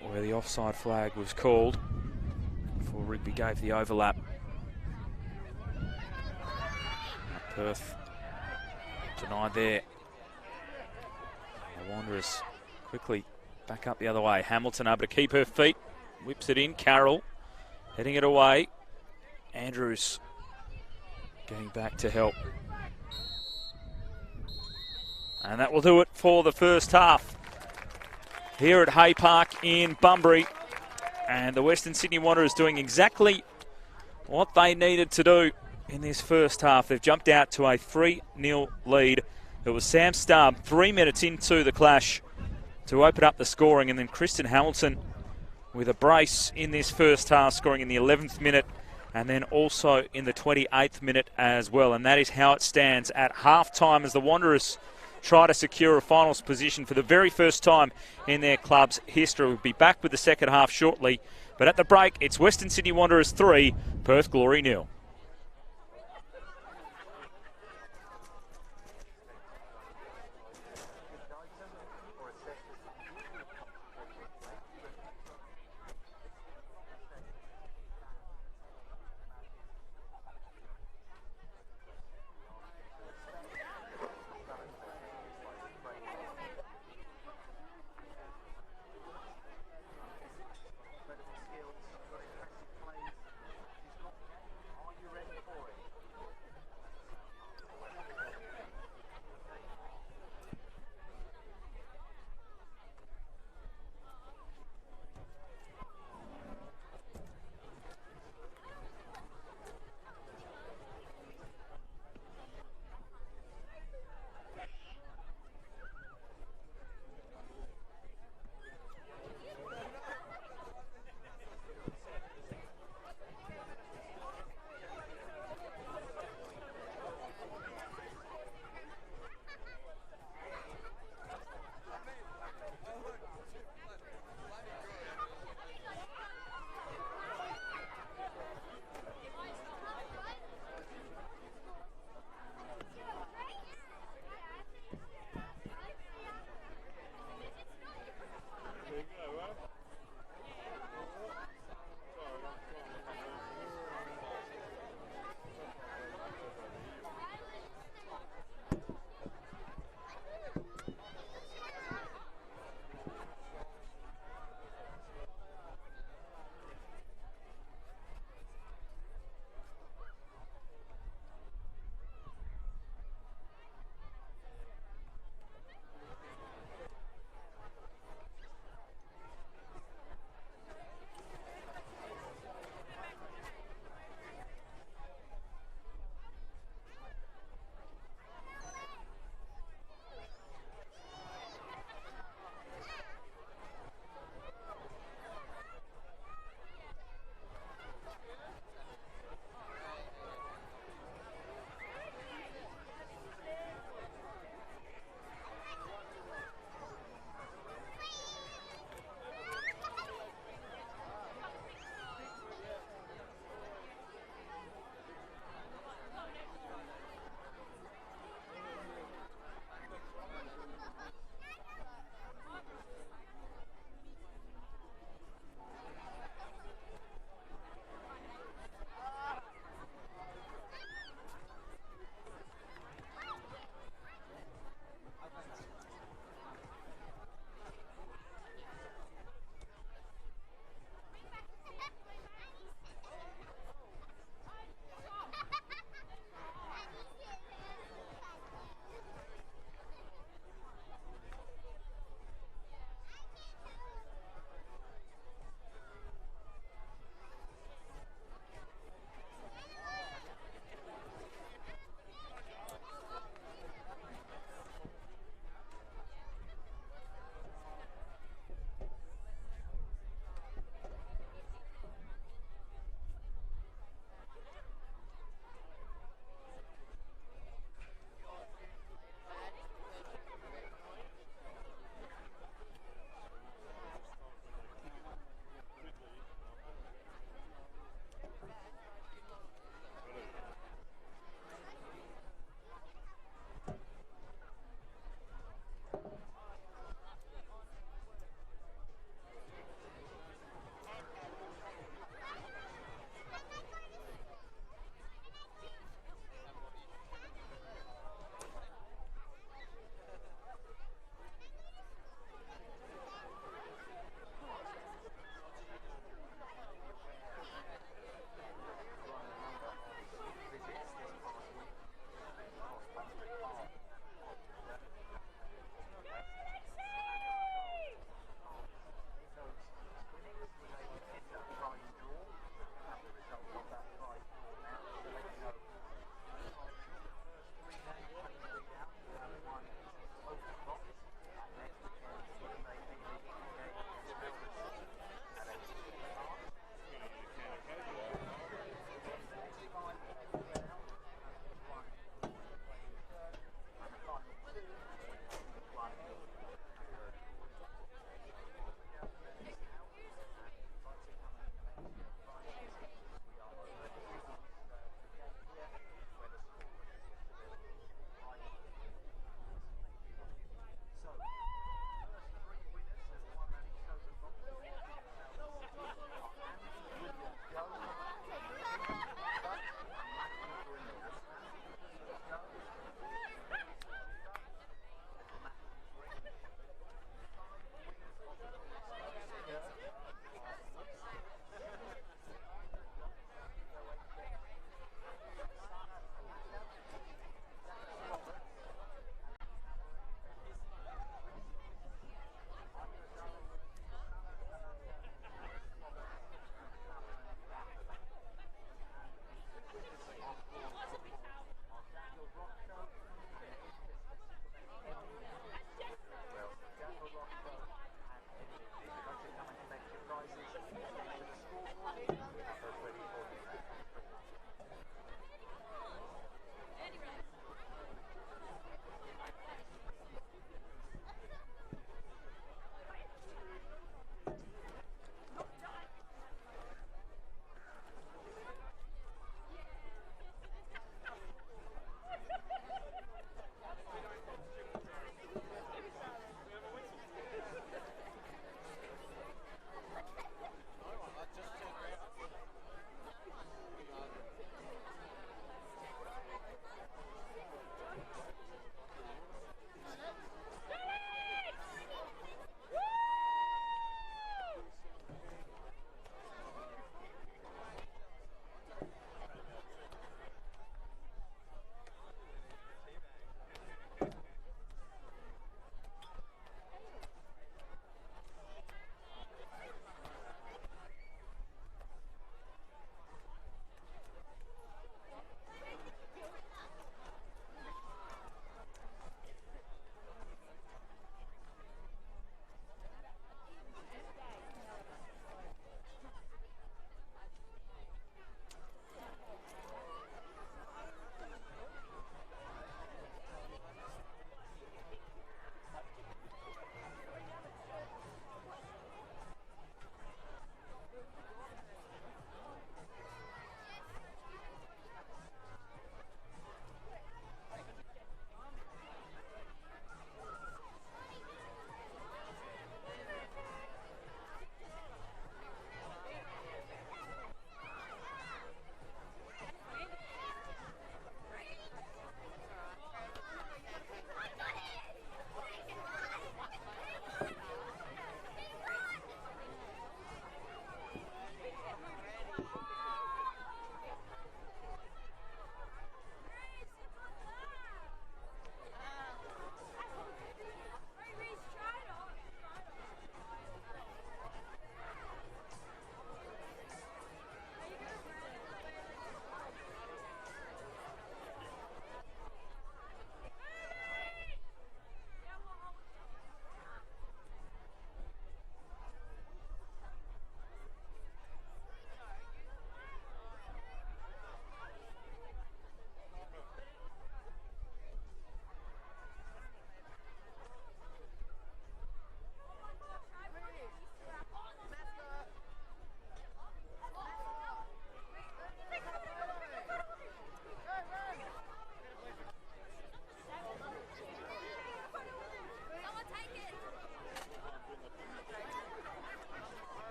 A: where the offside flag was called before Rigby gave the overlap. Perth denied there. The Wanderers quickly back up the other way. Hamilton able to keep her feet. Whips it in. Carroll heading it away. Andrews getting back to help. And that will do it for the first half here at Hay Park in Bunbury. And the Western Sydney Wanderers doing exactly what they needed to do in this first half. They've jumped out to a 3-0 lead. It was Sam Starb 3 minutes into the clash to open up the scoring, and then Kristen Hamilton with a brace in this first half, scoring in the 11th minute and then also in the 28th minute as well. And that is how it stands at half-time as the Wanderers try to secure a finals position for the very first time in their club's history. We'll be back with the second half shortly, but at the break, it's Western Sydney Wanderers 3, Perth Glory 0.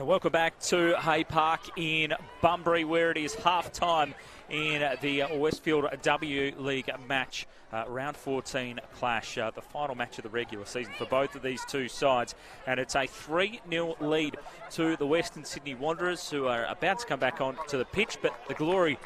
A: Welcome back to Hay Park in Bunbury, where it is half-time in the Westfield W League match. Round 14 clash, the final match of the regular season for both of these two sides. And it's a 3-0 lead to the Western Sydney Wanderers, who are about to come back onto the pitch, but the Glory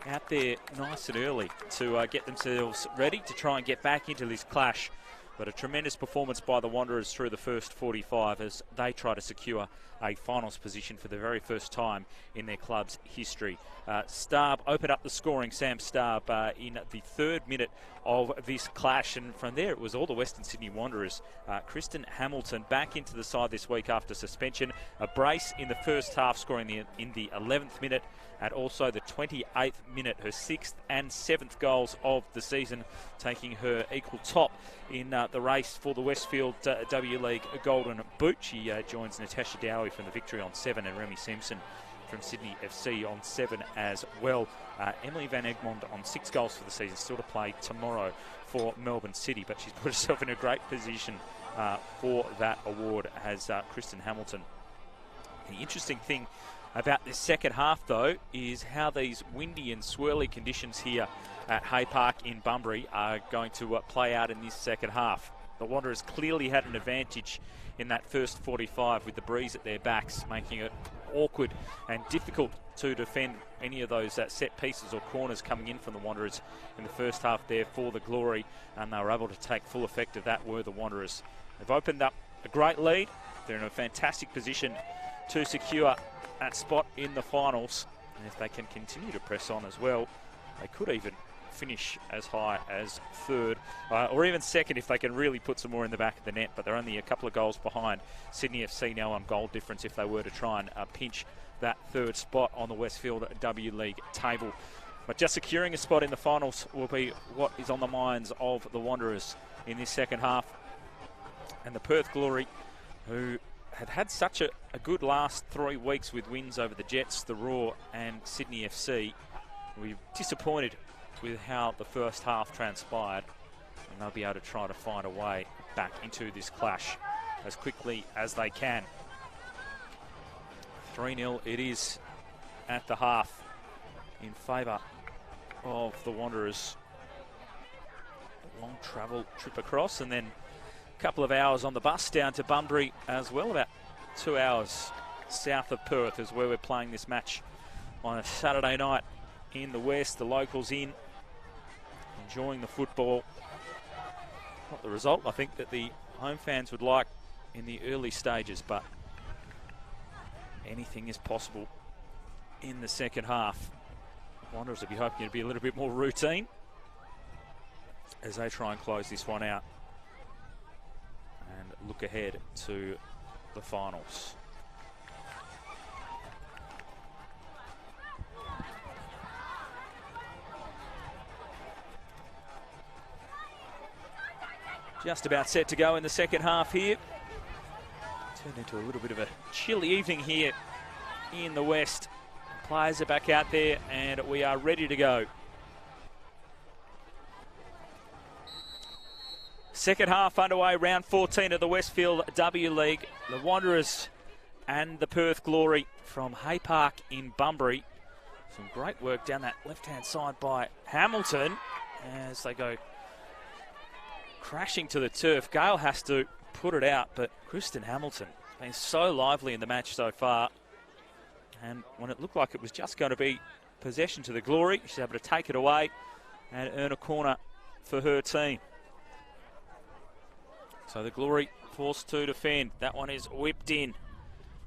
A: out there nice and early to get themselves ready to try and get back into this clash. But a tremendous performance by the Wanderers through the first 45 as they try to secure a finals position for the very first time in their club's history. Starb opened up the scoring, Sam Starb, in the 3rd minute of this clash, and from there it was all the Western Sydney Wanderers. Kristen Hamilton back into the side this week after suspension. A brace in the first half, scoring in the 11th minute, and also the 28th minute, her 6th and 7th goals of the season, taking her equal top in the race for the Westfield W League Golden Boot. She joins Natasha Dowie from the Victory on 7 and Remy Simpson from Sydney FC on 7 as well. Emily Van Egmond on 6 goals for the season, still to play tomorrow for Melbourne City, but she's put herself in a great position for that award, has Kristen Hamilton. The interesting thing about this second half, though, is how these windy and swirly conditions here at Hay Park in Bunbury are going to play out in this second half. The Wanderers clearly had an advantage in that first 45 with the breeze at their backs, making it awkward and difficult to defend any of those set pieces or corners coming in from the Wanderers in the first half there for the Glory, and they were able to take full effect of that, were the Wanderers. They've opened up a great lead. They're in a fantastic position to secure that spot in the finals, and if they can continue to press on as well, they could even finish as high as 3rd or even 2nd if they can really put some more in the back of the net. But they're only a couple of goals behind Sydney FC now on goal difference if they were to try and pinch that 3rd spot on the Westfield W League table. But just securing a spot in the finals will be what is on the minds of the Wanderers in this second half. And the Perth Glory, who had such a good last 3 weeks with wins over the Jets, the Roar and Sydney FC, we're disappointed with how the first half transpired, and they'll be able to try to find a way back into this clash as quickly as they can. 3-0 it is at the half in favour of the Wanderers. A long travel trip across, and then a couple of hours on the bus down to Bunbury as well. About 2 hours south of Perth is where we're playing this match on a Saturday night in the west. The locals in, enjoying the football. Not the result I think that the home fans would like in the early stages, but anything is possible in the second half. Wanderers will be hoping to be a little bit more routine as they try and close this one out and look ahead to the finals. Just about set to go in the second half here. Turned into a little bit of a chilly evening here in the west. Players are back out there and we are ready to go. Second half underway, round 14 of the Westfield W League. The Wanderers and the Perth Glory from Hay Park in Bunbury. Some great work down that left-hand side by Hamilton as they go crashing to the turf. Gale has to put it out, but Kristen Hamilton has been so lively in the match so far. And when it looked like it was just going to be possession to the Glory, she's able to take it away and earn a corner for her team. So the Glory forced to defend. That one is whipped in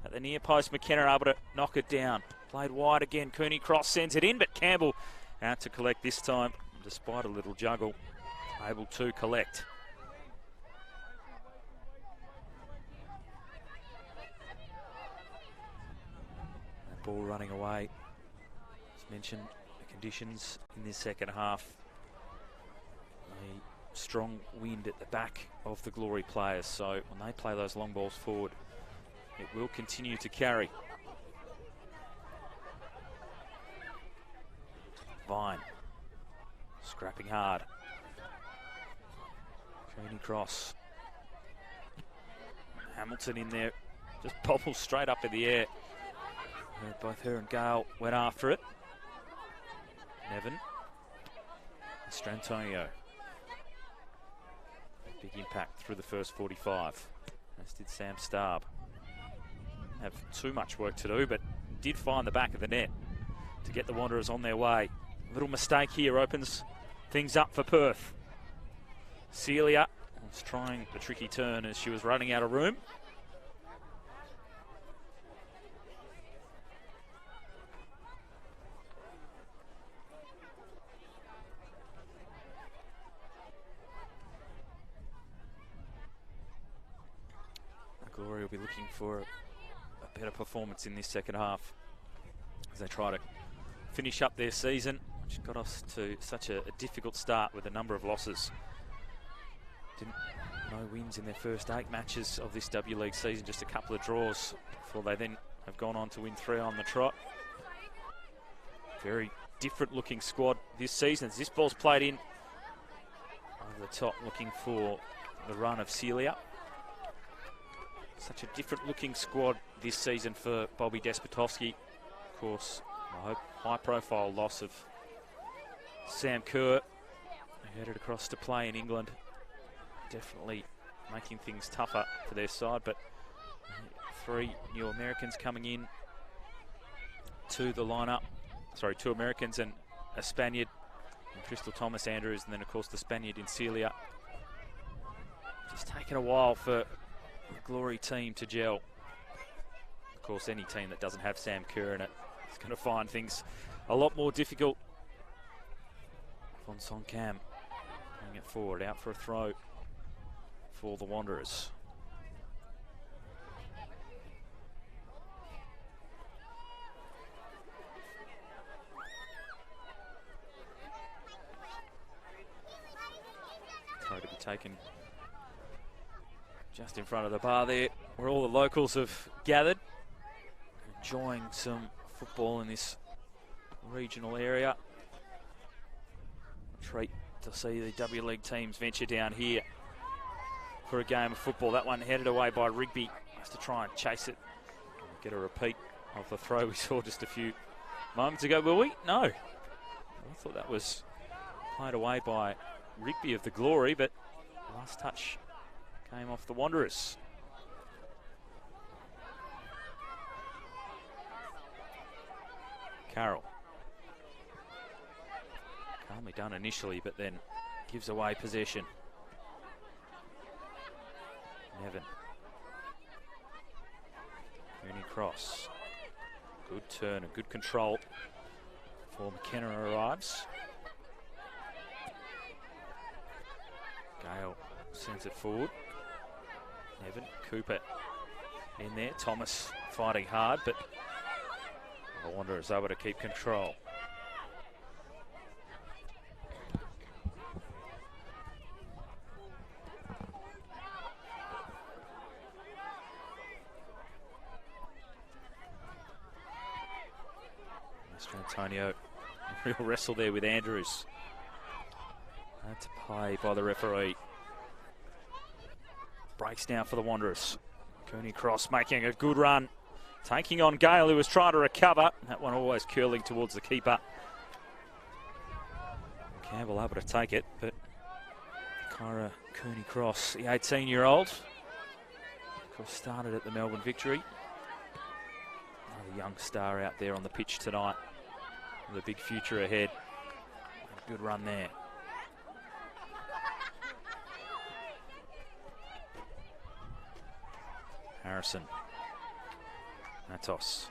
A: at the near post. McKenna able to knock it down. Played wide again. Cooney Cross sends it in, but Campbell out to collect this time, despite a little juggle. Able to collect. That ball running away. As mentioned, the conditions in this second half. A strong wind at the back of the Glory players, so when they play those long balls forward, it will continue to carry. Vine scrapping hard. Cooney Cross. Hamilton in there just bobbled straight up in the air. Both her and Gale went after it. Nevin. Strantonio. Big impact through the first 45, as did Sam Starb. Have too much work to do, but did find the back of the net to get the Wanderers on their way. Little mistake here opens things up for Perth. Celia was trying the tricky turn as she was running out of room. Glory will be looking for a better performance in this second half as they try to finish up their season, which got us to such a difficult start with a number of losses. No wins in their first 8 matches of this W League season, just a couple of draws before they then have gone on to win 3 on the trot. Very different looking squad this season as this ball's played in over the top, looking for the run of Celia. Such a different looking squad this season for Bobby Despotovsky. Of course, I hope high profile loss of Sam Kerr, who headed across to play in England. Definitely making things tougher for their side, but 3 new Americans coming in to the lineup. Sorry, 2 Americans and a Spaniard, and Crystal Thomas Andrews, and then of course the Spaniard in Celia. Just taking a while for the Glory team to gel. Of course, any team that doesn't have Sam Kerr in it is going to find things a lot more difficult. Von Song Cam bring it forward, out for a throw for the Wanderers. Throw to be taken just in front of the bar there, where all the locals have gathered, enjoying some football in this regional area. A treat to see the W League teams venture down here for a game of football. That one headed away by Rigby, has to try and chase it, get a repeat of the throw we saw just a few moments ago. Will we? No. I thought that was played away by Rigby of the Glory, but last touch came off the Wanderers. Carroll. Calmly done initially, but then gives away possession. Nevin. Mooney cross. Good turn and good control before McKenna arrives. Gale sends it forward. Nevin, Cooper in there. Thomas fighting hard, but the Wanderers able to keep control. Mr. Antonio, real wrestle there with Andrews. Had to play by the referee. Breaks now for the Wanderers. Cooney Cross making a good run. Taking on Gale, who was trying to recover. That one always curling towards the keeper. Campbell able to take it, but Kyra Cooney Cross, the 18-year-old, of course started at the Melbourne Victory. Another young star out there on the pitch tonight with a big future ahead. A good run there. Harrison. Matos.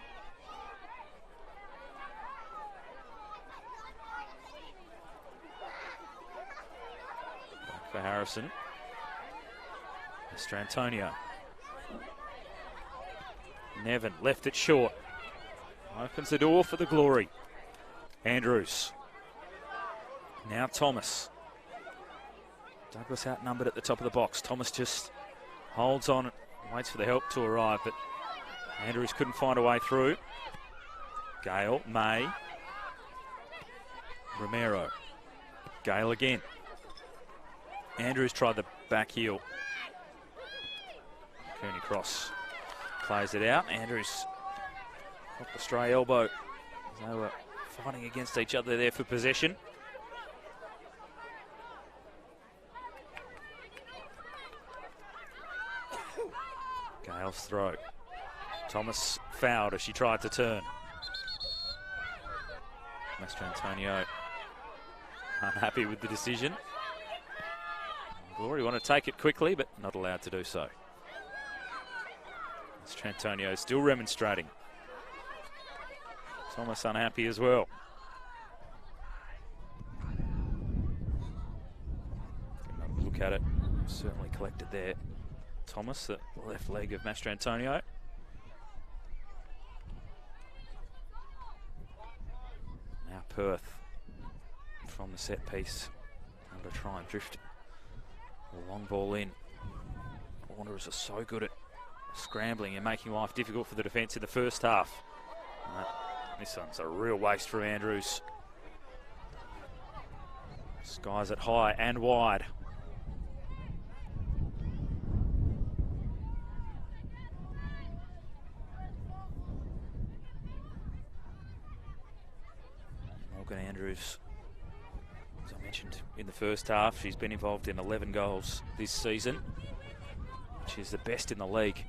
A: Back for Harrison. Mr. Antonio. Nevin left it short. Opens the door for the Glory. Andrews. Now Thomas. Douglas outnumbered at the top of the box. Thomas just holds on, waits for the help to arrive, but Andrews couldn't find a way through. Gale, May. Romero. Gale again. Andrews tried the back heel. Cooney Cross plays it out. Andrews got the stray elbow. They were fighting against each other there for possession. Gale's throw. Thomas fouled as she tried to turn. Mastrantonio unhappy with the decision. Glory want to take it quickly, but not allowed to do so. Mastrantonio still remonstrating. Thomas unhappy as well. Another look at it. Certainly collected there. Thomas, the left leg of Mastrantonio. Now Perth from the set piece. Able to try and drift the long ball in. Wanderers are so good at scrambling and making life difficult for the defence in the first half. This one's a real waste from Andrews. Skies it high and wide. Morgan Andrews, as I mentioned in the first half, she's been involved in 11 goals this season, which is the best in the league.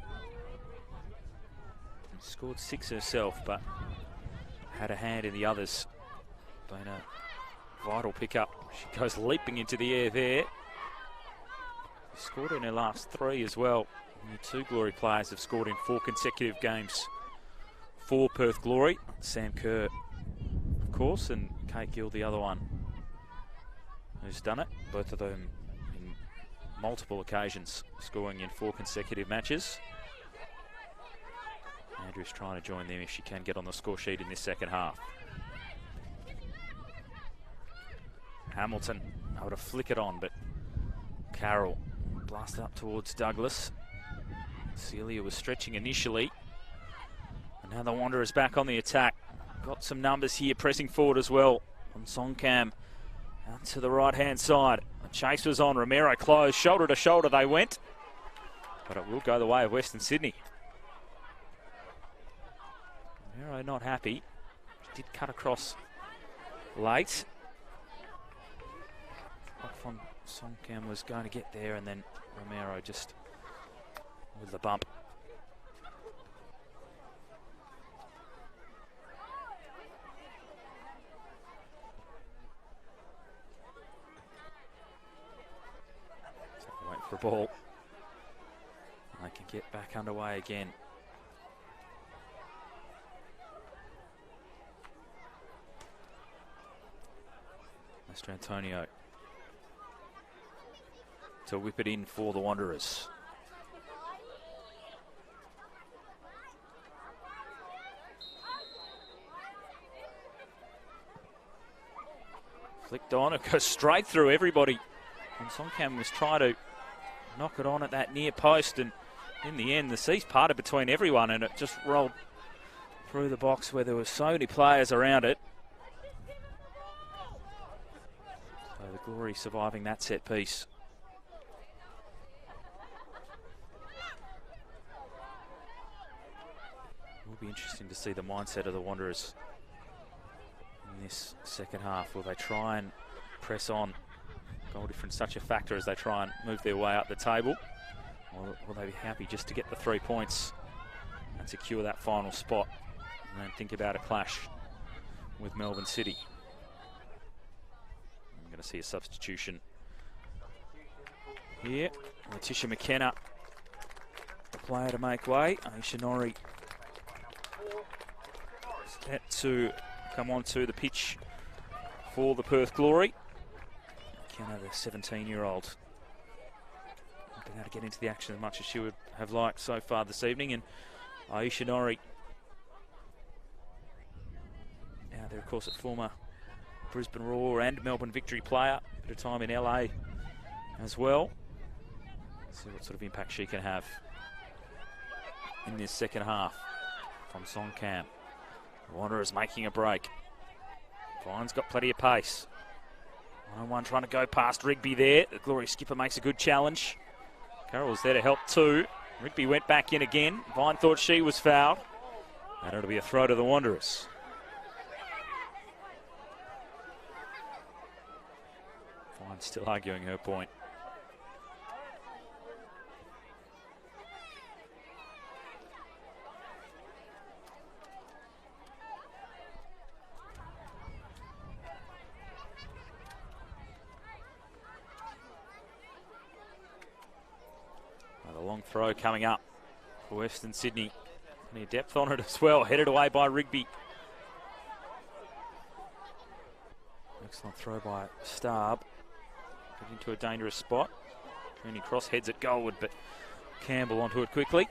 A: And scored 6 herself, but had a hand in the others. Been a vital pickup. She goes leaping into the air there. She scored in her last 3 as well. Only 2 Glory players have scored in 4 consecutive games for Perth Glory. Sam Kerr, of course, and Kate Gill, the other one, who's done it. Both of them in multiple occasions, scoring in 4 consecutive matches. Andrews trying to join them if she can get on the score sheet in this second half. Hamilton able to flick it on, but Carroll blasted up towards Douglas. Celia was stretching initially, and now the Wanderers back on the attack. Got some numbers here pressing forward as well. On Songkham out to the right hand side. The chase was on. Romero closed, shoulder to shoulder they went, but it will go the way of Western Sydney. Romero not happy. She did cut across late. Von Songkham was going to get there, and then Romero just with the bump. So wait for a ball. They can get back underway again. Mastrantonio to whip it in for the Wanderers. Flicked on, it goes straight through everybody. And Songkham was trying to knock it on at that near post, and in the end the seas parted between everyone and it just rolled through the box where there were so many players around it. So the Glory surviving that set piece. Will be interesting to see the mindset of the Wanderers in this second half. Will they try and press on? Goal difference such a factor as they try and move their way up the table, or will they be happy just to get the 3 points and secure that final spot and then think about a clash with Melbourne City? I'm going to see a substitution here. Letitia McKenna, the player to make way. Aisha Norrie set to come onto the pitch for the Perth Glory. McKenna, the 17-year-old, not been able to get into the action as much as she would have liked so far this evening. And Aisha Norrie, now there of course a former Brisbane Roar and Melbourne Victory player, bit of time in LA as well. Let's see what sort of impact she can have in this second half from Songkham. Wanderers making a break. Vine's got plenty of pace. 1-on-1 trying to go past Rigby there. The Glory skipper makes a good challenge. Carroll's there to help too. Rigby went back in again. Vine thought she was fouled. And it'll be a throw to the Wanderers. Vine still arguing her point. A long throw coming up for Western Sydney. Plenty of depth on it as well. Headed away by Rigby. Excellent throw by Starb. Get into a dangerous spot. Cooney cross heads it goalward, but Campbell onto it quickly.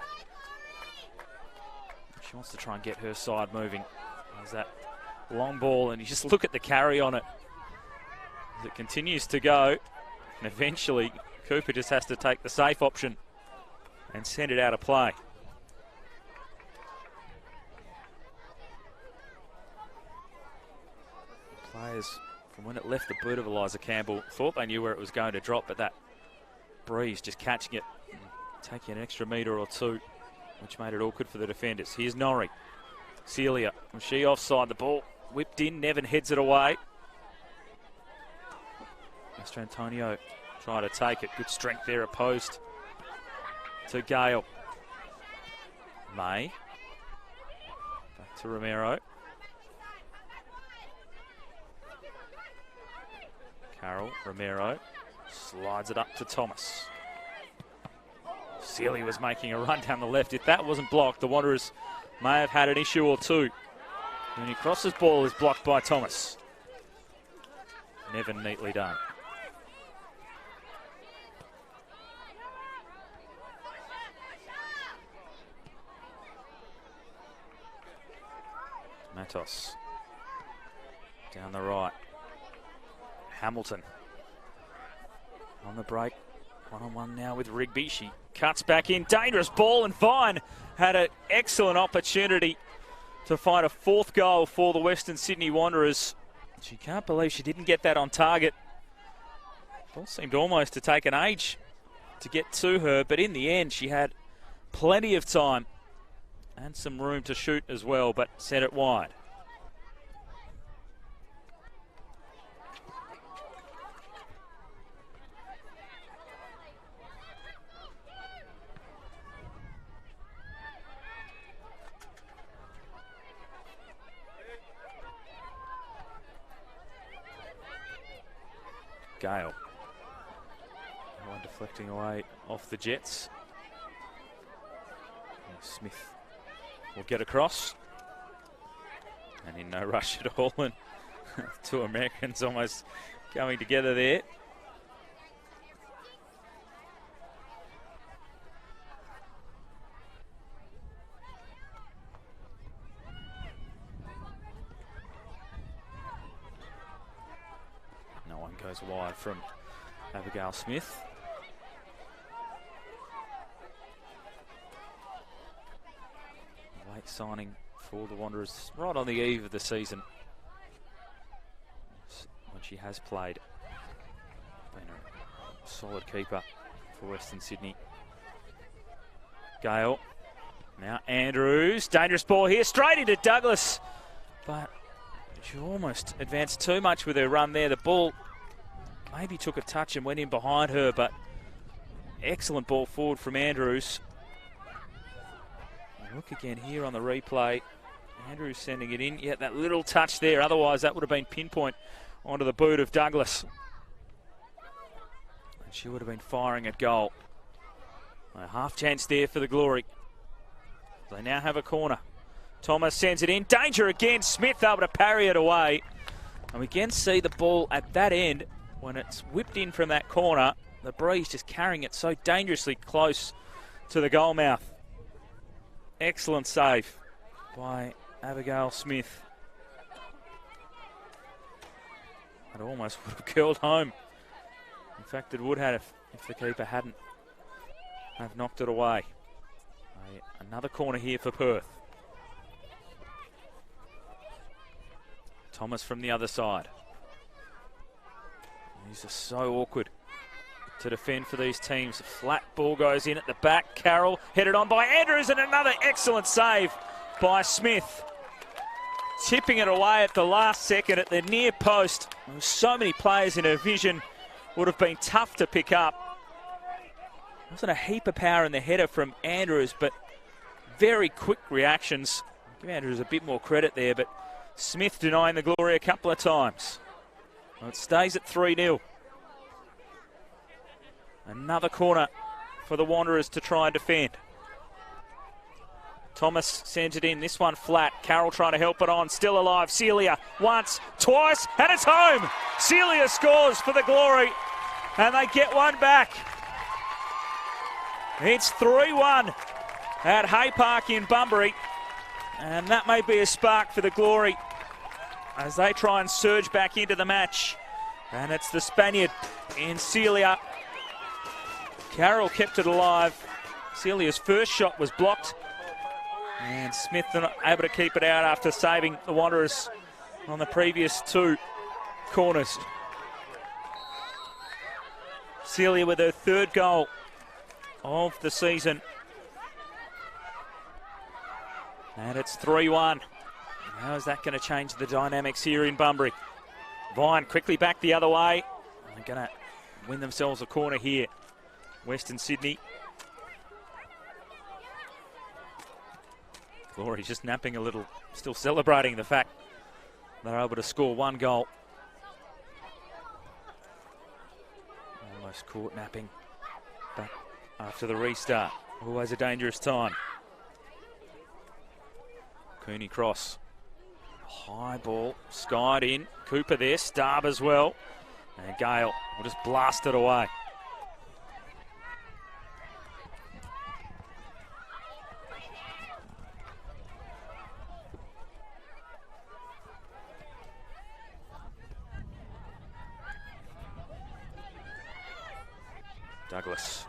A: She wants to try and get her side moving. There's that long ball, and you just look at the carry on it as it continues to go. And eventually, Cooper just has to take the safe option and send it out of play. The players, from when it left the boot of Eliza Campbell, thought they knew where it was going to drop, but that breeze just catching it, taking an extra metre or two, which made it awkward for the defenders. Here's Norrie. Celia, was she offside? The ball whipped in, Nevin heads it away. Mr. Antonio trying to take it. Good strength there opposed to Gale. May. Back to Romero. Carroll, Romero. Slides it up to Thomas. Celia was making a run down the left. If that wasn't blocked, the Wanderers may have had an issue or two. When he crosses ball is blocked by Thomas. Nevin neatly done. Matos. Down the right. Hamilton. On the break. One-on-one now with Rigby. She cuts back in. Dangerous ball, and Vine had an excellent opportunity to find a fourth goal for the Western Sydney Wanderers. She can't believe she didn't get that on target. Ball seemed almost to take an age to get to her, but in the end she had plenty of time and some room to shoot as well, but set it wide. Gale. One deflecting away off the Jets. Smith will get across. And in no rush at all. And two Americans almost coming together there. No one goes wide from Abigail Smith. Late signing for the Wanderers right on the eve of the season, when she has played. Been a solid keeper for Western Sydney. Gale. Now Andrews. Dangerous ball here. Straight into Douglas. But she almost advanced too much with her run there. The ball maybe took a touch and went in behind her, but excellent ball forward from Andrews. Look again here on the replay. Andrews sending it in. Yeah, that little touch there. Otherwise, that would have been pinpoint onto the boot of Douglas. And she would have been firing at goal. A half chance there for the Glory. They now have a corner. Thomas sends it in. Danger again. Smith able to parry it away. And we again see the ball at that end when it's whipped in from that corner. The breeze just carrying it so dangerously close to the goal mouth. Excellent save by Abigail Smith. It almost would have curled home. In fact, it would have if the keeper hadn't have knocked it away. Another corner here for Perth. Thomas from the other side. These are so awkward. to defend for these teams. Flat ball goes in at the back. Carroll headed on by Andrews, and another excellent save by Smith. Tipping it away at the last second at the near post. So many players in her vision, would have been tough to pick up. Wasn't a heap of power in the header from Andrews, but very quick reactions. Give Andrews a bit more credit there, but Smith denying the glory a couple of times. Well, it stays at 3-0. Another corner for the Wanderers to try and defend. Thomas sends it in, this one flat. Carroll trying to help it on, still alive. Celia once, twice, and it's home. Celia scores for the Glory, and they get one back. It's 3-1 at Hay Park in Bunbury, and that may be a spark for the Glory as they try and surge back into the match. And it's the Spaniard in Celia. Carroll kept it alive. Celia's first shot was blocked, and Smith not able to keep it out after saving the Wanderers on the previous two corners. Celia with her third goal of the season. And it's 3-1. How is that going to change the dynamics here in Bunbury? Vine quickly back the other way. They're going to win themselves a corner here. Western Sydney. Glory just napping a little, still celebrating the fact they're able to score one goal. Almost caught napping back after the restart. Always a dangerous time. Cooney cross. High ball, skied in. Cooper there, Starb as well. And Gale will just blast it away. Douglas.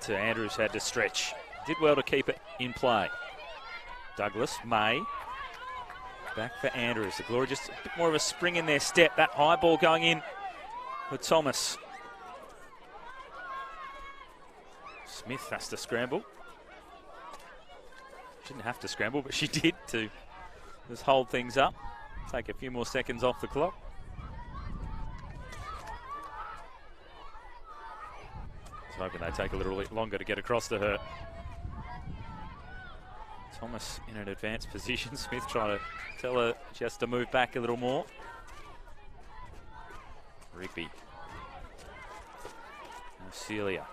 A: To Andrews, had to stretch. Did well to keep it in play. Douglas, May. Back for Andrews. The Glory just a bit more of a spring in their step. That high ball going in with Thomas. Smith has to scramble. She didn't have to scramble, but she did to just hold things up. Take a few more seconds off the clock. Hoping they take a little bit longer to get across to her. Thomas in an advanced position. Smith trying to tell her she has to move back a little more. Rigby. Celia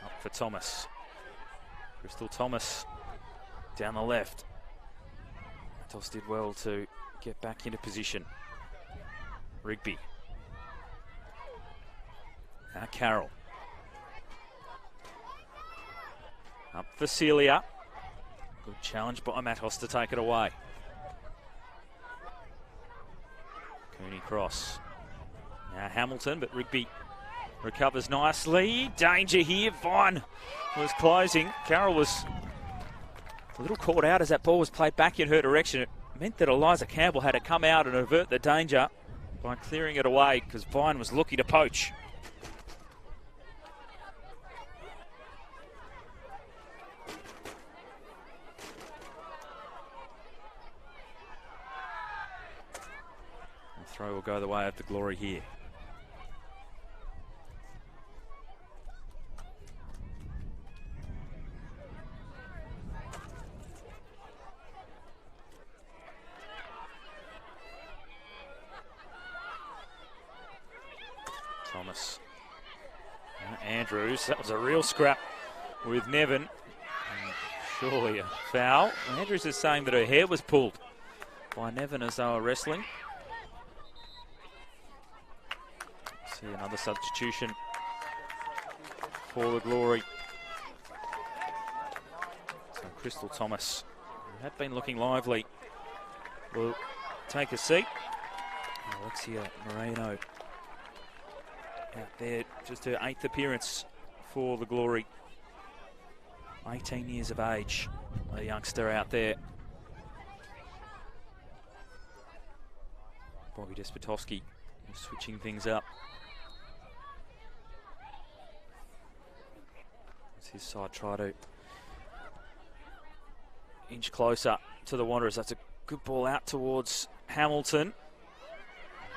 A: up for Thomas. Crystal Thomas down the left. Matos did well to get back into position. Rigby. Now Carroll. Up for Celia. Good challenge by Matos to take it away. Cooney cross. Now Hamilton, but Rigby recovers nicely. Danger here. Vine was closing. Carroll was a little caught out as that ball was played back in her direction. It meant that Eliza Campbell had to come out and avert the danger by clearing it away because Vine was looking to poach. Throw will go the way of the Glory here. Thomas. Andrews, that was a real scrap with Nevin. Surely a foul. Andrews is saying that her hair was pulled by Nevin as they were wrestling. See another substitution for the Glory. So Crystal Thomas, who had been looking lively, will take a seat. Alexia Moreno out there, just her 8th appearance for the Glory. 18 years of age, a youngster out there. Bobby Despotovsky switching things up. his side try to inch closer to the Wanderers. That's a good ball out towards Hamilton.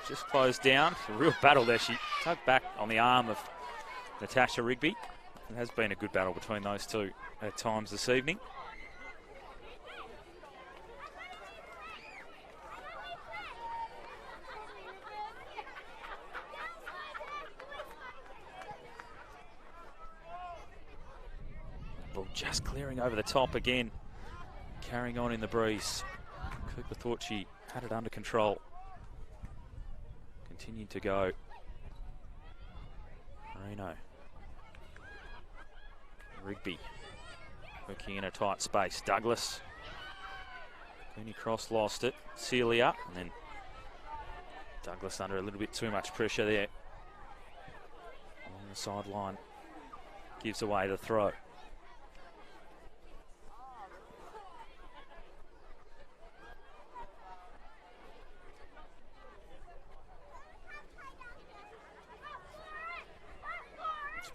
A: Just closed down. A real battle there. She tugged back on the arm of Natasha Rigby. It has been a good battle between those two at times this evening. Ball just clearing over the top again. Carrying on in the breeze. Cooper thought she had it under control. Continued to go. Marino. Rigby. Working in a tight space. Douglas. Cooney Cross lost it. Celia. And then Douglas under a little bit too much pressure there. On the sideline. Gives away the throw.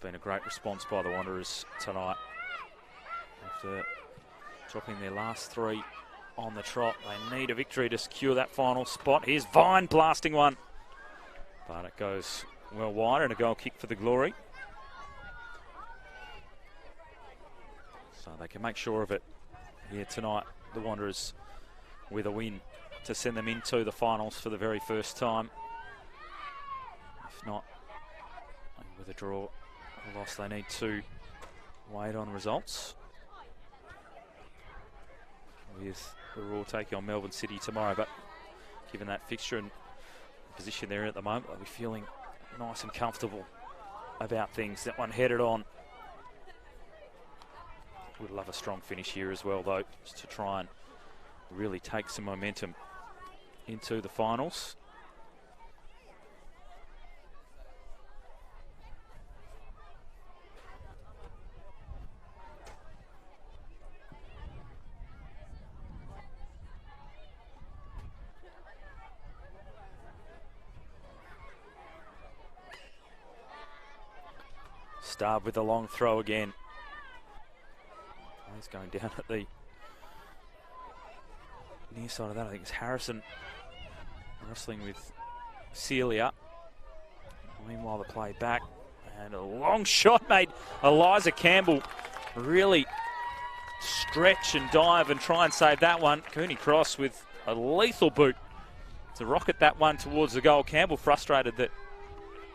A: Been a great response by the Wanderers tonight. After dropping their last 3 on the trot, they need a victory to secure that final spot. Here's Vine blasting one, but it goes well wide and a goal kick for the Glory. So they can make sure of it here tonight, the Wanderers, with a win to send them into the finals for the very first time. If not, with a draw, a loss, they need to wait on results. With the Raw taking on Melbourne City tomorrow, but given that fixture and position they're in at the moment, they'll be feeling nice and comfortable about things. That one headed on. Would love a strong finish here as well, though, just to try and really take some momentum into the finals. Starb with a long throw again. He's going down at the near side of that. I think it's Harrison wrestling with Celia. Meanwhile, the play back and a long shot made. Eliza Campbell really stretch and dive and try and save that one. Cooney Cross with a lethal boot to rocket that one towards the goal. Campbell frustrated that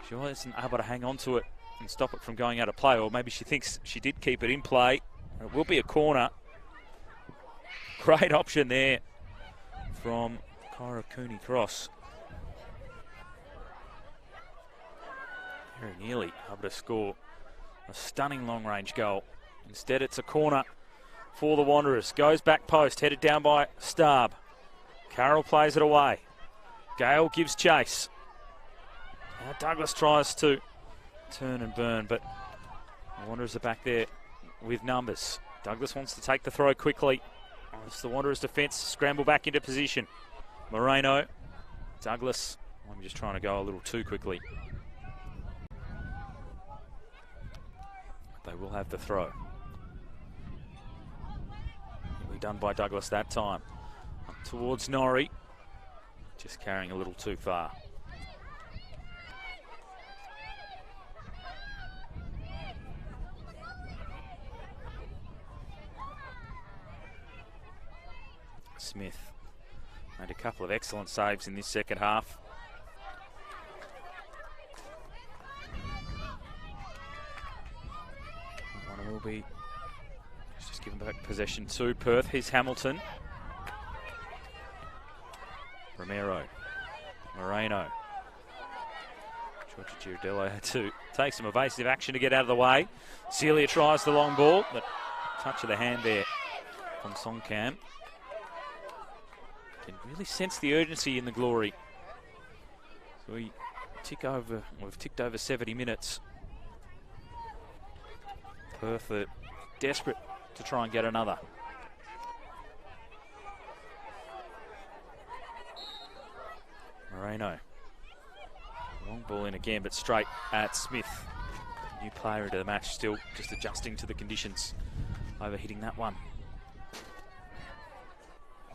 A: she wasn't able to hang on to it and stop it from going out of play, or maybe she thinks she did keep it in play. It will be a corner. Great option there from Kyra Cooney Cross. Very nearly able to score a stunning long-range goal. Instead, it's a corner for the Wanderers. Goes back post, headed down by Starb. Carroll plays it away. Gale gives chase. Now Douglas tries to turn and burn, but the Wanderers are back there with numbers. Douglas wants to take the throw quickly. It's the Wanderers' defence, scramble back into position. Moreno, Douglas, I'm just trying to go a little too quickly. They will have the throw. It'll be done by Douglas that time. Up towards Norrie, just carrying a little too far. Smith made a couple of excellent saves in this second half. One will be just given back possession to Perth. Here's Hamilton. Romero. Moreno. Georgia Giardello had to take some evasive action to get out of the way. Celia tries the long ball, but touch of the hand there from Songkham. Can really sense the urgency in the Glory. So we've ticked over 70 minutes. Perth are desperate to try and get another. Moreno. Long ball in again, but straight at Smith. New player into the match, still just adjusting to the conditions. Overhitting that one.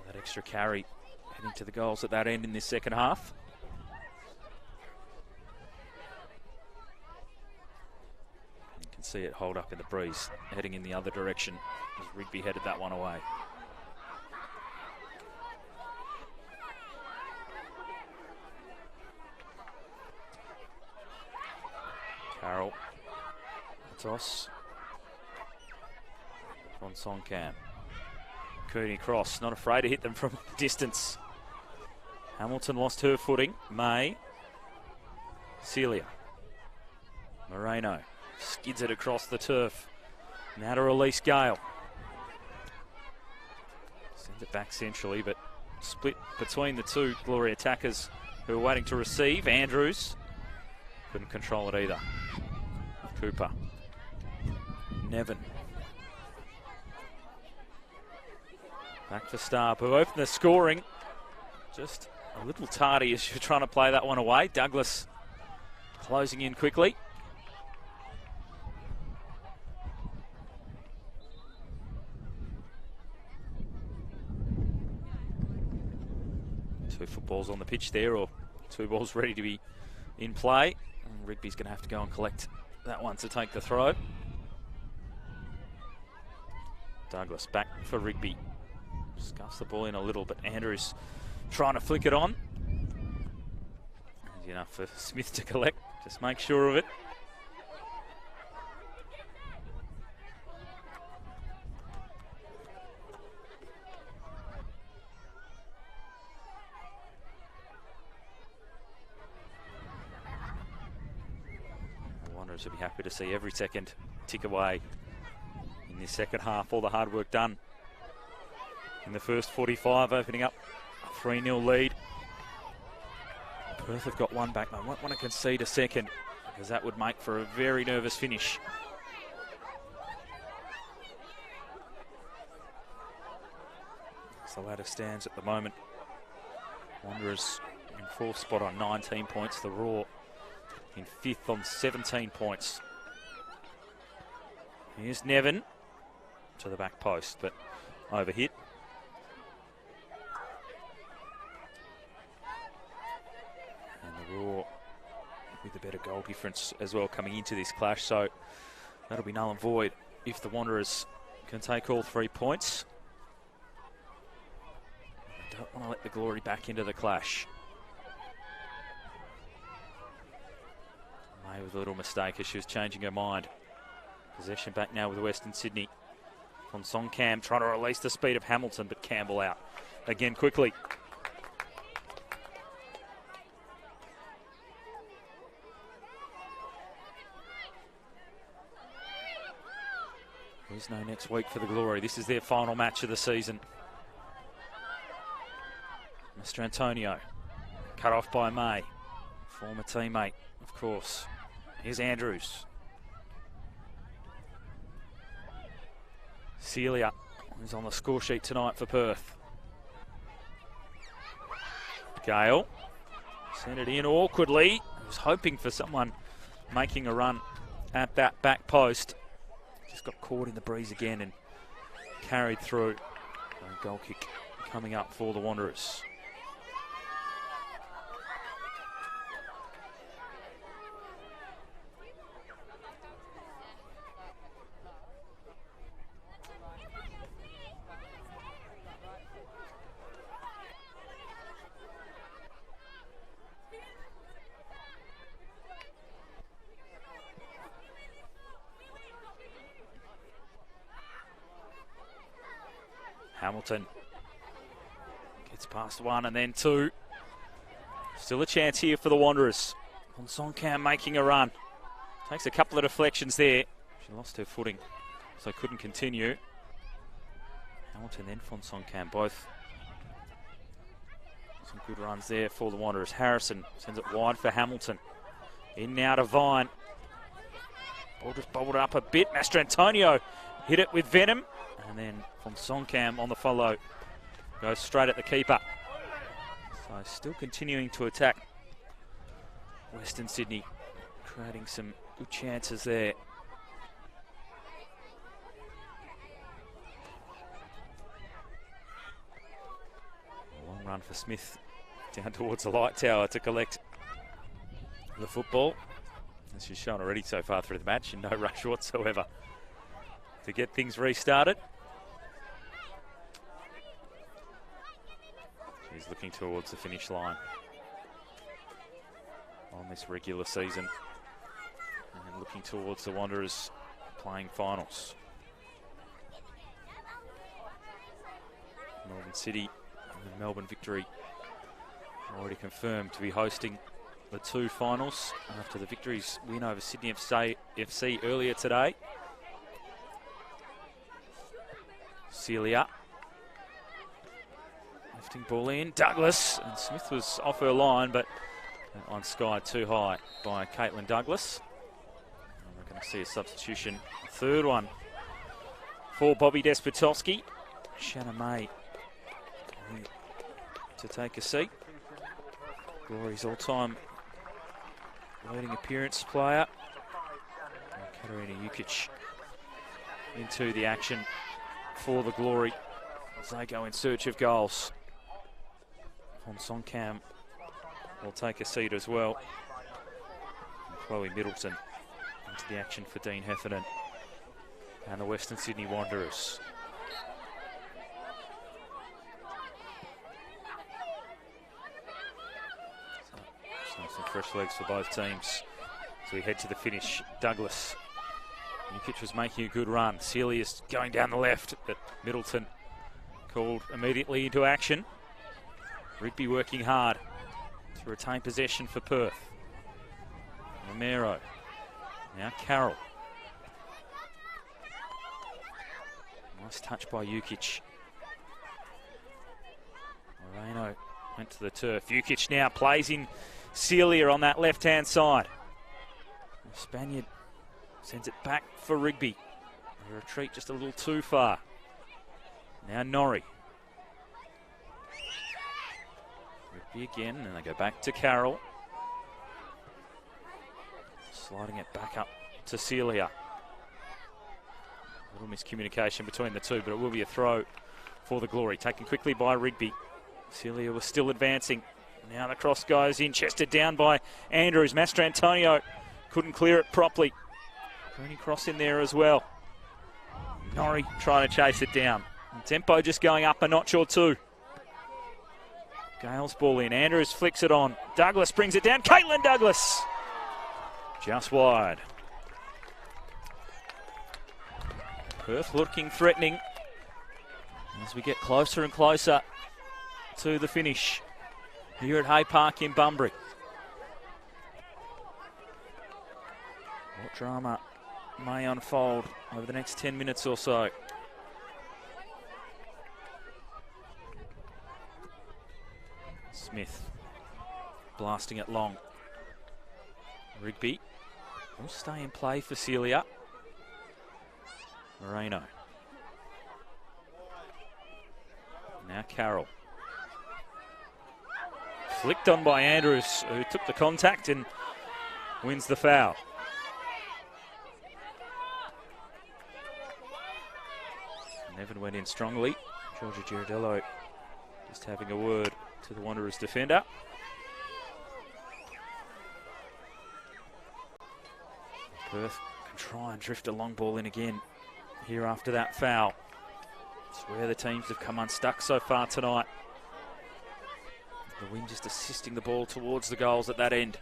A: That extra carry heading to the goals at that end in this second half. You can see it hold up in the breeze, heading in the other direction as Rigby headed that one away. Carroll. Toss. On Songcam. Cooney cross, not afraid to hit them from distance. Hamilton lost her footing. May. Celia. Moreno skids it across the turf. Now to release Gale. Sends it back centrally, but split between the two Glory attackers who are waiting to receive. Andrews couldn't control it either. Cooper. Nevin. Back for Starb, who opened the scoring. Just a little tardy as you're trying to play that one away. Douglas closing in quickly. Two footballs on the pitch there, or two balls ready to be in play. And Rigby's going to have to go and collect that one to take the throw. Douglas back for Rigby. Scuffs the ball in a little, but Andrews trying to flick it on. Easy enough for Smith to collect. Just make sure of it. The Wanderers will be happy to see every second tick away in this second half. All the hard work done in the first 45, opening up a 3-0 lead. Perth have got one back. They won't want to concede a second, because that would make for a very nervous finish. As the ladder stands at the moment, Wanderers in fourth spot on 19 points. The Raw in fifth on 17 points. Here's Nevin to the back post, but overhit. Raw with a better goal difference as well coming into this clash, so that'll be null and void if the Wanderers can take all 3 points. Don't want to let the Glory back into the clash. May with a little mistake as she was changing her mind. Possession back now with Western Sydney. From Songcam trying to release the speed of Hamilton, but Campbell out again quickly. There's no next week for the Glory. This is their final match of the season. Mr. Antonio, cut off by May. Former teammate, of course. Here's Andrews. Celia, who's on the score sheet tonight for Perth. Gale, sent it in awkwardly. He was hoping for someone making a run at that back post. Just got caught in the breeze again and carried through. A goal kick coming up for the Wanderers. Hamilton gets past one and then two. Still a chance here for the Wanderers. On Songcam making a run. Takes a couple of deflections there. She lost her footing, so couldn't continue. Hamilton then from Songcam, both some good runs there for the Wanderers. Harrison sends it wide for Hamilton. In now to Vine. Ball just bobbled up a bit. Mastrantonio hit it with venom. And then from Songcam on the follow, goes straight at the keeper. So still continuing to attack Western Sydney, creating some Good chances there. A long run for Smith down towards the light tower to collect the football. As she's shown already so far through the match, in no rush whatsoever to get things restarted. She's looking towards the finish line on this regular season and looking towards the Wanderers playing finals. Melbourne City and Melbourne Victory already confirmed to be hosting the two finals after the Victory's win over Sydney FC earlier today. Celia lifting ball in, Douglas, and Smith was off her line, but that one skied too high by Caitlin Douglas. And we're going to see a substitution, a third one for Bobby Despotowski. Shanna May to take a seat. Glory's all-time leading appearance player. And Katarina Jukic into the action for the Glory as they go in search of goals. Hon Songkam will take a seat as well. And Chloe Middleton into the action for Dean Heffernan and the Western Sydney Wanderers. So some fresh legs for both teams as we head to the finish. Douglas. Jukic was making a good run. Celia's going down the left, but Middleton called immediately into action. Rigby working hard to retain possession for Perth. Romero. Now Carroll. Nice touch by Jukic. Moreno went to the turf. Jukic now plays in Celia on that left-hand side. The Spaniard sends it back for Rigby. A retreat just a little too far. Now Norrie. Rigby again, and they go back to Carroll. Sliding it back up to Celia. A little miscommunication between the two, but it will be a throw for the Glory. Taken quickly by Rigby. Celia was still advancing. Now the cross goes in, chested down by Andrews. Mastrantonio couldn't clear it properly. Rooney cross in there as well. Norrie trying to chase it down. And tempo just going up a notch or two. Gale's ball in. Andrews flicks it on. Douglas brings it down. Caitlin Douglas. Just wide. Perth looking threatening as we get closer and closer to the finish here at Hay Park in Bunbury. What drama may unfold over the next 10 minutes or so. Smith blasting it long. Rigby will stay in play for Celia. Moreno. Now Carroll. Flicked on by Andrews, who took the contact and wins the foul. Nevin went in strongly. Georgia Girardello just having a word to the Wanderers defender. Perth can try and drift a long ball in again here after that foul. It's where the teams have come unstuck so far tonight. The wind just assisting the ball towards the goals at that end.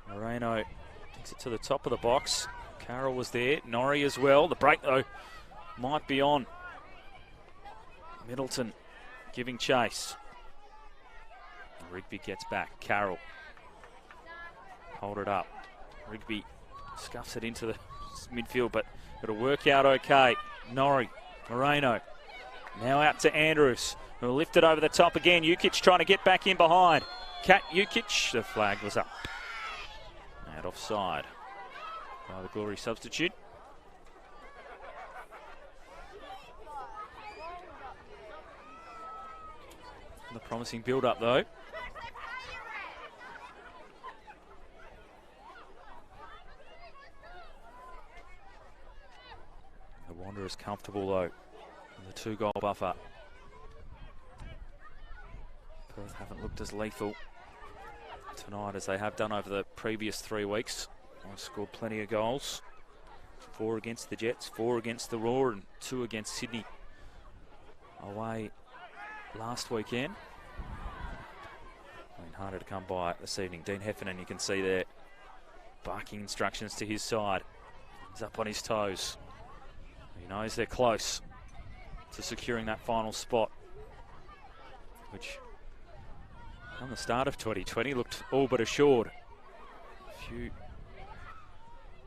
A: Moreno takes it to the top of the box. Carroll was there, Norrie as well. The break though might be on. Middleton giving chase. Rigby gets back. Carroll. Hold it up. Rigby scuffs it into the midfield, but it'll work out okay. Norrie. Moreno. Now out to Andrews, who will lift it over the top again. Jukic trying to get back in behind. Kat Jukic. The flag was up. Out offside by the Glory substitute. The promising build-up though. Wanderers comfortable though in the 2-goal buffer. Perth haven't looked as lethal tonight as they have done over the previous 3 weeks. They've scored plenty of goals. 4 against the Jets, 4 against the Roar, and 2 against Sydney away last weekend. I mean, harder to come by this evening. Dean Heffernan, you can see there, barking instructions to his side. He's up on his toes. He knows they're close to securing that final spot, which on the start of 2020 looked all but assured. A few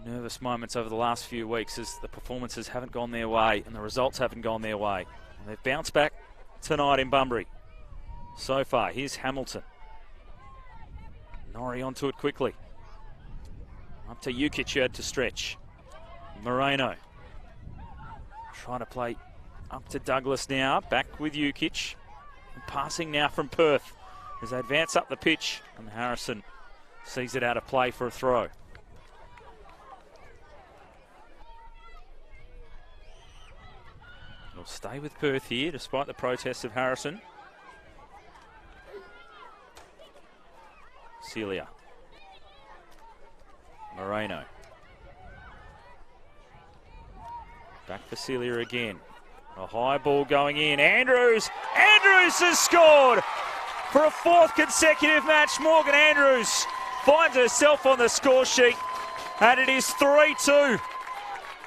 A: nervous moments over the last few weeks as the performances haven't gone their way and the results haven't gone their way. And they've bounced back tonight in Bunbury. So far, here's Hamilton. Norrie onto it quickly. Up to Jukic, who had to stretch. Moreno trying to play up to Douglas now. Back with Jukic. And passing now from Perth as they advance up the pitch. And Harrison sees it out of play for a throw. We'll stay with Perth here despite the protests of Harrison. Celia. Moreno. Back for Celia again. A high ball going in. Andrews! Andrews has scored! For a 4th consecutive match, Morgan Andrews finds herself on the score sheet. And it is 3-2.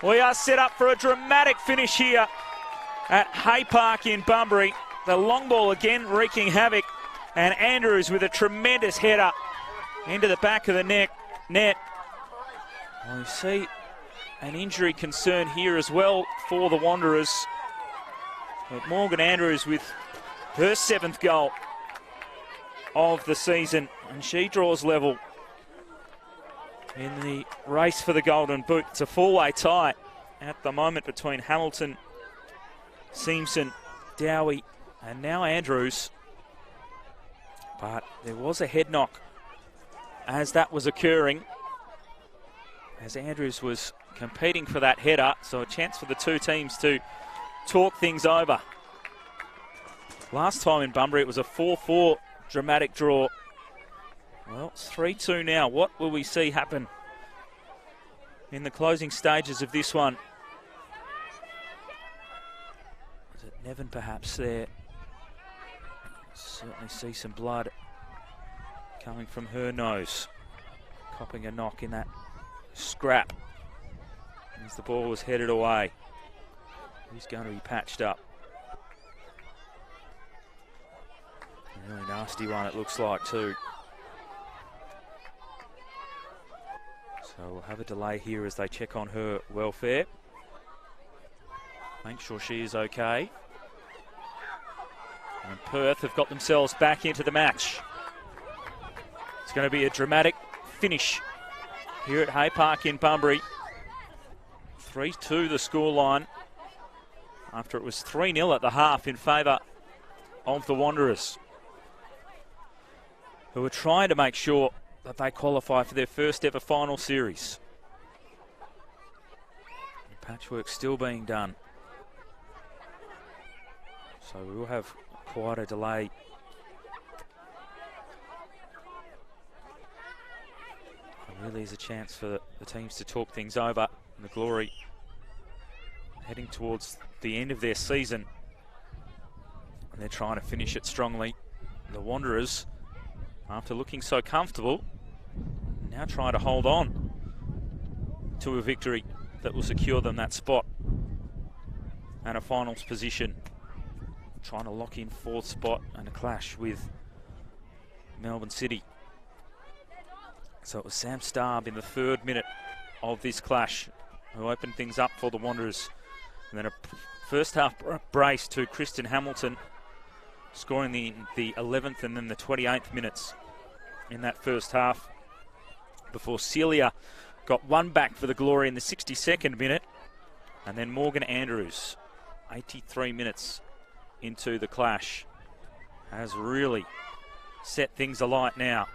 A: We are set up for a dramatic finish here at Hay Park in Bunbury. The long ball again wreaking havoc. And Andrews with a tremendous header into the back of the net. Well, you see an injury concern here as well for the Wanderers. But Morgan Andrews with her 7th goal of the season. And she draws level in the race for the Golden Boot. It's a 4-way tie at the moment between Hamilton, Simpson, Dowie, and now Andrews. But there was a head knock as that was occurring, as Andrews was competing for that header, so a chance for the 2 teams to talk things over. Last time in Bunbury it was a 4-4 dramatic draw. Well, it's 3-2 now. What will we see happen in the closing stages of this one? Is it Nevin perhaps there? Certainly see some blood coming from her nose, copping a knock in that scrap as the ball was headed away. He's going to be patched up. A really nasty one it looks like too. So we'll have a delay here as they check on her welfare. Make sure she is okay. And Perth have got themselves back into the match. It's going to be a dramatic finish here at Hay Park in Bunbury. 3-2 the scoreline after it was 3-0 at the half in favour of the Wanderers, who are trying to make sure that they qualify for their first ever final series. The patchwork still being done, so we will have quite a delay. It really is a chance for the teams to talk things over. And the Glory heading towards the end of their season, and they're trying to finish it strongly. The Wanderers, after looking so comfortable, now trying to hold on to a victory that will secure them that spot and a finals position. Trying to lock in 4th spot and a clash with Melbourne City. So it was Sam Starb in the 3rd minute of this clash who opened things up for the Wanderers. And then a first half brace to Kristen Hamilton, scoring the 11th and then the 28th minutes in that first half, before Celia got one back for the Glory in the 62nd minute. And then Morgan Andrews, 83 minutes into the clash, has really set things alight now.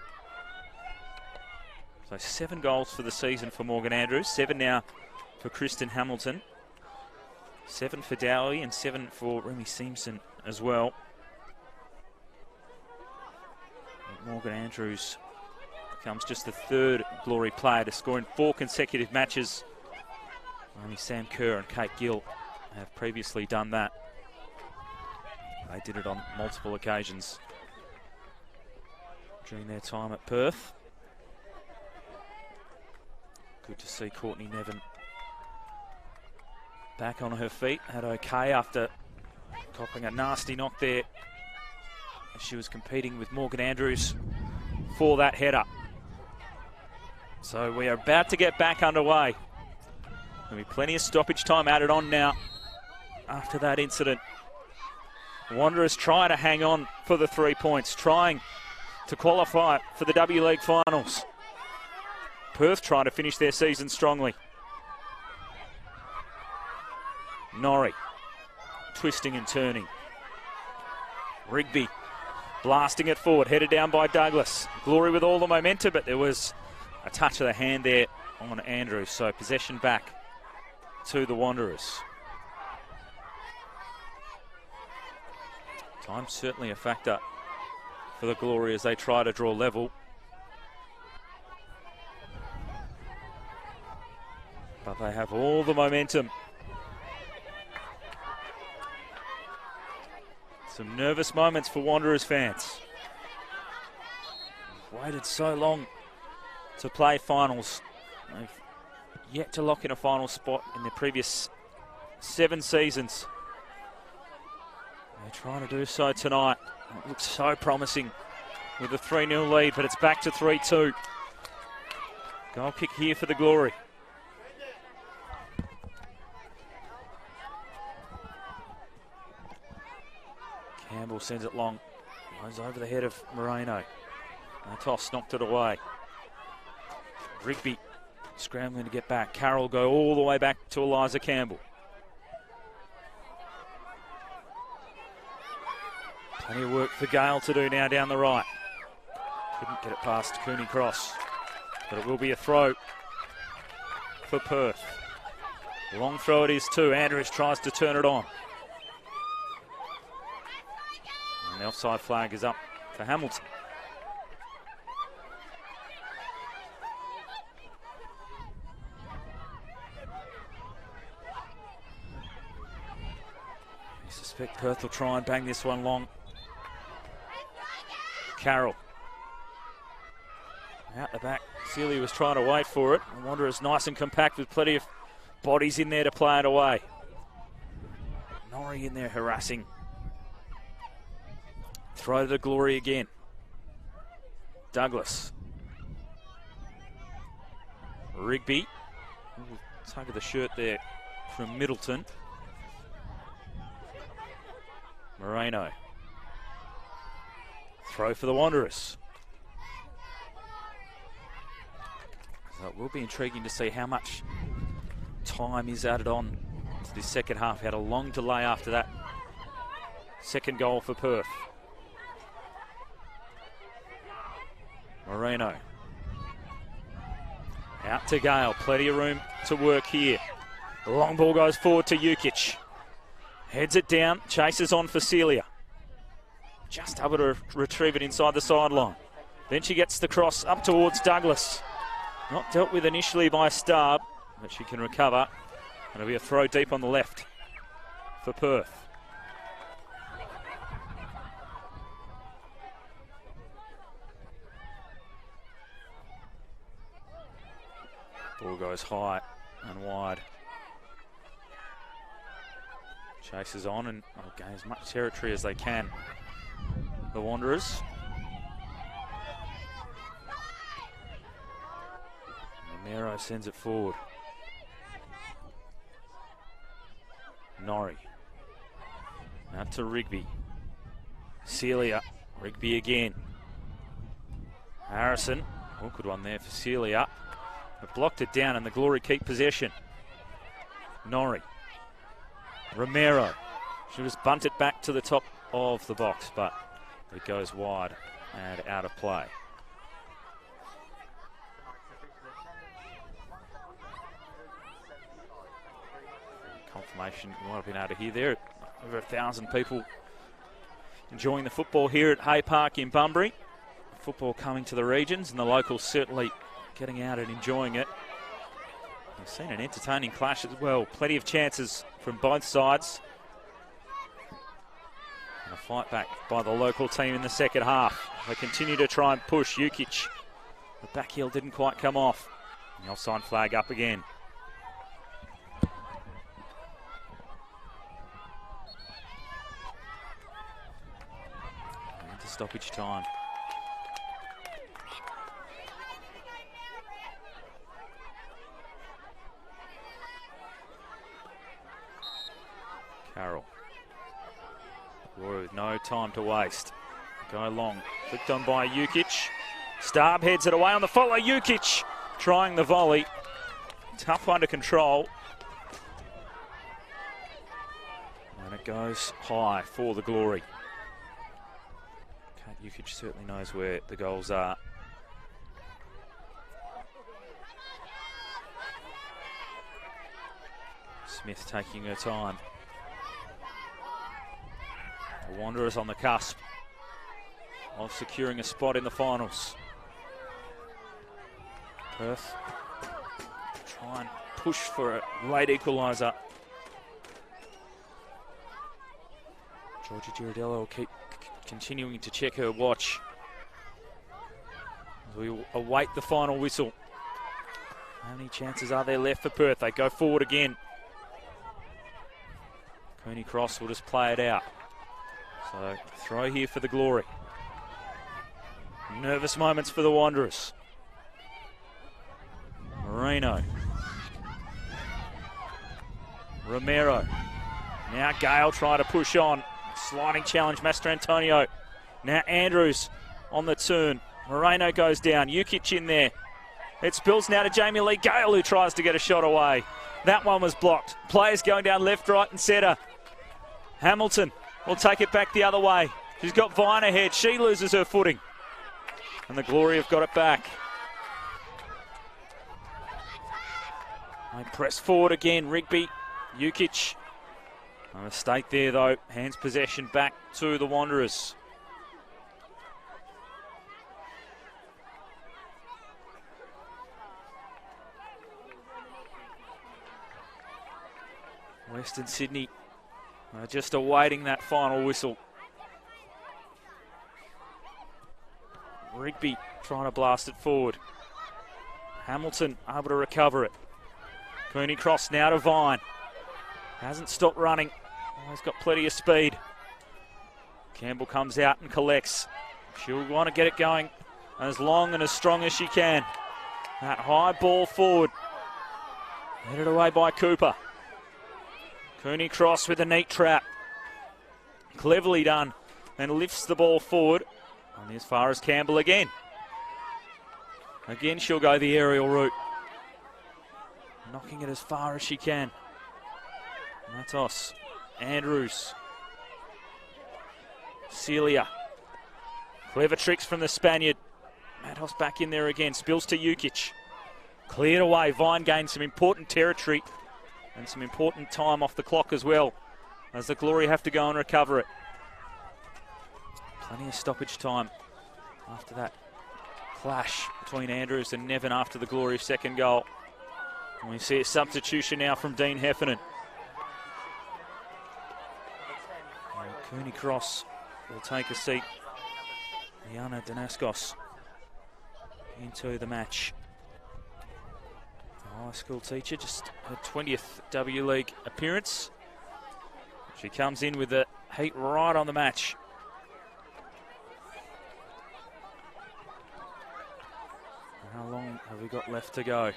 A: So 7 goals for the season for Morgan Andrews, 7 now for Kristen Hamilton. 7 for Dowie and 7 for Remy Simpson as well. Morgan Andrews becomes just the third Glory player to score in 4 consecutive matches. Only Sam Kerr and Kate Gill have previously done that. They did it on multiple occasions during their time at Perth. Good to see Courtney Nevin back on her feet. Had okay after copping a nasty knock there as she was competing with Morgan Andrews for that header. So we are about to get back underway. There'll be plenty of stoppage time added on now after that incident. Wanderers try to hang on for the 3 points, trying to qualify for the W League finals. Perth trying to finish their season strongly. Norrie twisting and turning. Rigby blasting it forward, headed down by Douglas. Glory with all the momentum, but there was a touch of the hand there on Andrews. So possession back to the Wanderers. Time certainly a factor for the Glory as they try to draw level. But they have all the momentum. Some nervous moments for Wanderers fans. Waited so long to play finals. They've yet to lock in a final spot in their previous 7 seasons. They're trying to do so tonight. It looks so promising with a 3-0 lead, but it's back to 3-2. Goal kick here for the Glory. Campbell sends it long. Goes over the head of Moreno. Toss knocked it away. Rigby scrambling to get back. Carroll go all the way back to Eliza Campbell. Plenty of work for Gale to do now down the right. Couldn't get it past Cooney Cross. But it will be a throw for Perth. Long throw it is too. Andrews tries to turn it on. And the offside flag is up for Hamilton. I suspect Perth will try and bang this one long. Carroll. Out the back. Celia was trying to wait for it. The Wanderers nice and compact with plenty of bodies in there to play it away. Norrie in there harassing. Throw to the Glory again. Douglas. Rigby. Ooh, tug of the shirt there from Middleton. Moreno. Throw for the Wanderers. So it will be intriguing to see how much time is added on to this second half. Had a long delay after that second goal for Perth. Moreno. Out to Gale. Plenty of room to work here. The long ball goes forward to Jukic. Heads it down. Chases on for Celia. Just able to retrieve it inside the sideline. Then she gets the cross up towards Douglas. Not dealt with initially by Starb, but she can recover. It'll be a throw deep on the left for Perth. Ball goes high and wide. Chases on and gain as much territory as they can. The Wanderers. Romero sends it forward. Norrie. Out to Rigby. Celia. Rigby again. Harrison. Oh, good one there for Celia. But blocked it down and the Glory keep possession. Norrie. Romero. She was bunted back to the top of the box, but it goes wide and out of play. Confirmation you might have been able to hear there. Over 1,000 people enjoying the football here at Hay Park in Bunbury. Football coming to the regions, and the locals certainly getting out and enjoying it. We've seen an entertaining clash as well. Plenty of chances from both sides. And a fight back by the local team in the second half. They continue to try and push. Jukic. The back heel didn't quite come off. The offside flag up again. Into stoppage time. Carroll. With no time to waste. Go long. Flicked on by Jukic. Starb heads it away on the follow. Jukic trying the volley. Tough one to control. And it goes high for the Glory. Jukic certainly knows where the goals are. Smith taking her time. The Wanderers on the cusp of securing a spot in the finals. Perth try and push for a late equaliser. Georgia Girardello will keep continuing to check her watch as we await the final whistle. How many chances are there left for Perth? They go forward again. Cooney Cross will just play it out. So throw here for the Glory. Nervous moments for the Wanderers. Moreno. Romero. Now Gale try to push on. Sliding challenge, Mastrantonio. Now Andrews on the turn. Moreno goes down. Jukic in there. It spills now to Jamie Lee Gale, who tries to get a shot away. That one was blocked. Players going down left, right and centre. Hamilton will take it back the other way. She's got Vine ahead. She loses her footing. And the Glory have got it back. They press forward again. Rigby, Jukic. A mistake there though. Hands possession back to the Wanderers. Western Sydney just awaiting that final whistle. Rigby trying to blast it forward. Hamilton able to recover it. Cooney Cross now to Vine. Hasn't stopped running. Oh, he's got plenty of speed. Campbell comes out and collects. She'll want to get it going as long and as strong as she can. That high ball forward. Headed away by Cooper. Cooney Cross with a neat trap. Cleverly done. And lifts the ball forward. And as far as Campbell again. Again, she'll go the aerial route. Knocking it as far as she can. Matos. Andrews. Celia. Clever tricks from the Spaniard. Matos back in there again. Spills to Jukic. Cleared away. Vine gained some important territory. And some important time off the clock as well. As the Glory have to go and recover it. Plenty of stoppage time after that clash between Andrews and Nevin after the Glory's second goal. And we see a substitution now from Dean Heffernan. And Cooney Cross will take a seat. Liana Danaskos into the match. High school teacher, just her 20th W League appearance. She comes in with the heat right on the match. How long have we got left to go?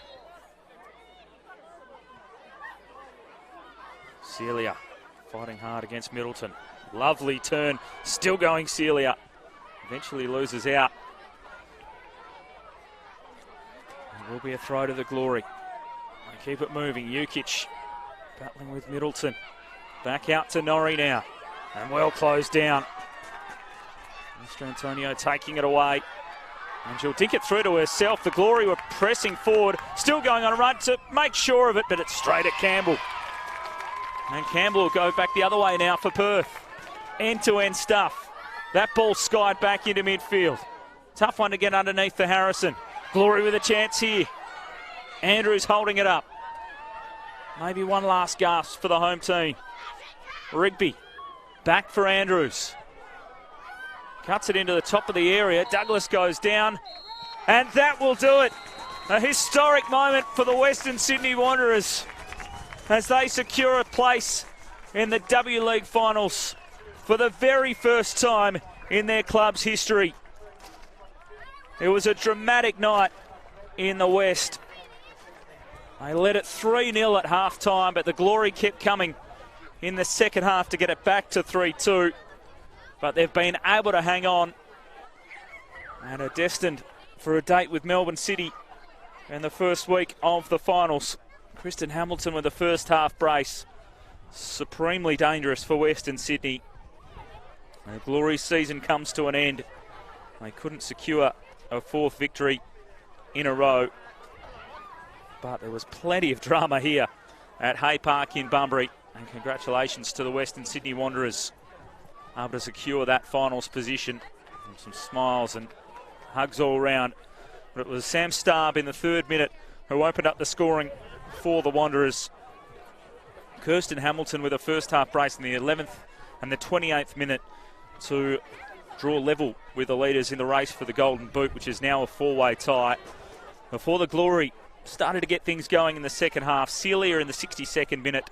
A: Celia fighting hard against Middleton. Lovely turn, still going Celia. Eventually loses out. It will be a throw to the Glory. They keep it moving. Jukic battling with Middleton. Back out to Norrie now. And well closed down. Mr. Antonio taking it away. And she'll dink it through to herself. The Glory were pressing forward. Still going on a run to make sure of it, but it's straight at Campbell. And Campbell will go back the other way now for Perth. End-to-end stuff. That ball skied back into midfield. Tough one to get underneath for Harrison. Glory with a chance here. Andrews holding it up. Maybe one last gasp for the home team. Rigby back for Andrews. Cuts it into the top of the area. Douglas goes down. And that will do it. A historic moment for the Western Sydney Wanderers as they secure a place in the W League finals for the very first time in their club's history. It was a dramatic night in the West. They led it 3-0 at half-time, but the glory kept coming in the second half to get it back to 3-2. But they've been able to hang on and are destined for a date with Melbourne City in the first week of the finals. Kristen Hamilton with the first half brace. Supremely dangerous for Western Sydney. The glory season comes to an end. They couldn't secure a fourth victory in a row. But there was plenty of drama here at Hay Park in Bunbury. And congratulations to the Western Sydney Wanderers, able to secure that finals position. And some smiles and hugs all round. But it was Sam Starb in the 3rd minute who opened up the scoring for the Wanderers. Kirsten Hamilton with a first half brace in the 11th and the 28th minute to draw level with the leaders in the race for the Golden Boot, which is now a 4-way tie. Before the glory started to get things going in the second half, Celia in the 62nd minute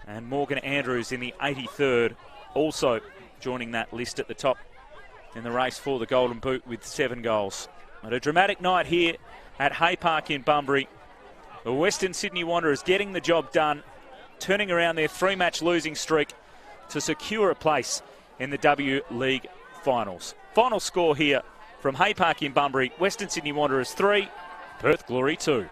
A: and Morgan Andrews in the 83rd, also joining that list at the top in the race for the Golden Boot with 7 goals. But a dramatic night here at Hay Park in Bunbury. The Western Sydney Wanderers getting the job done, turning around their 3-match losing streak to secure a place in the W League finals. Final score here from Hay Park in Bunbury, Western Sydney Wanderers 3, Perth Glory 2.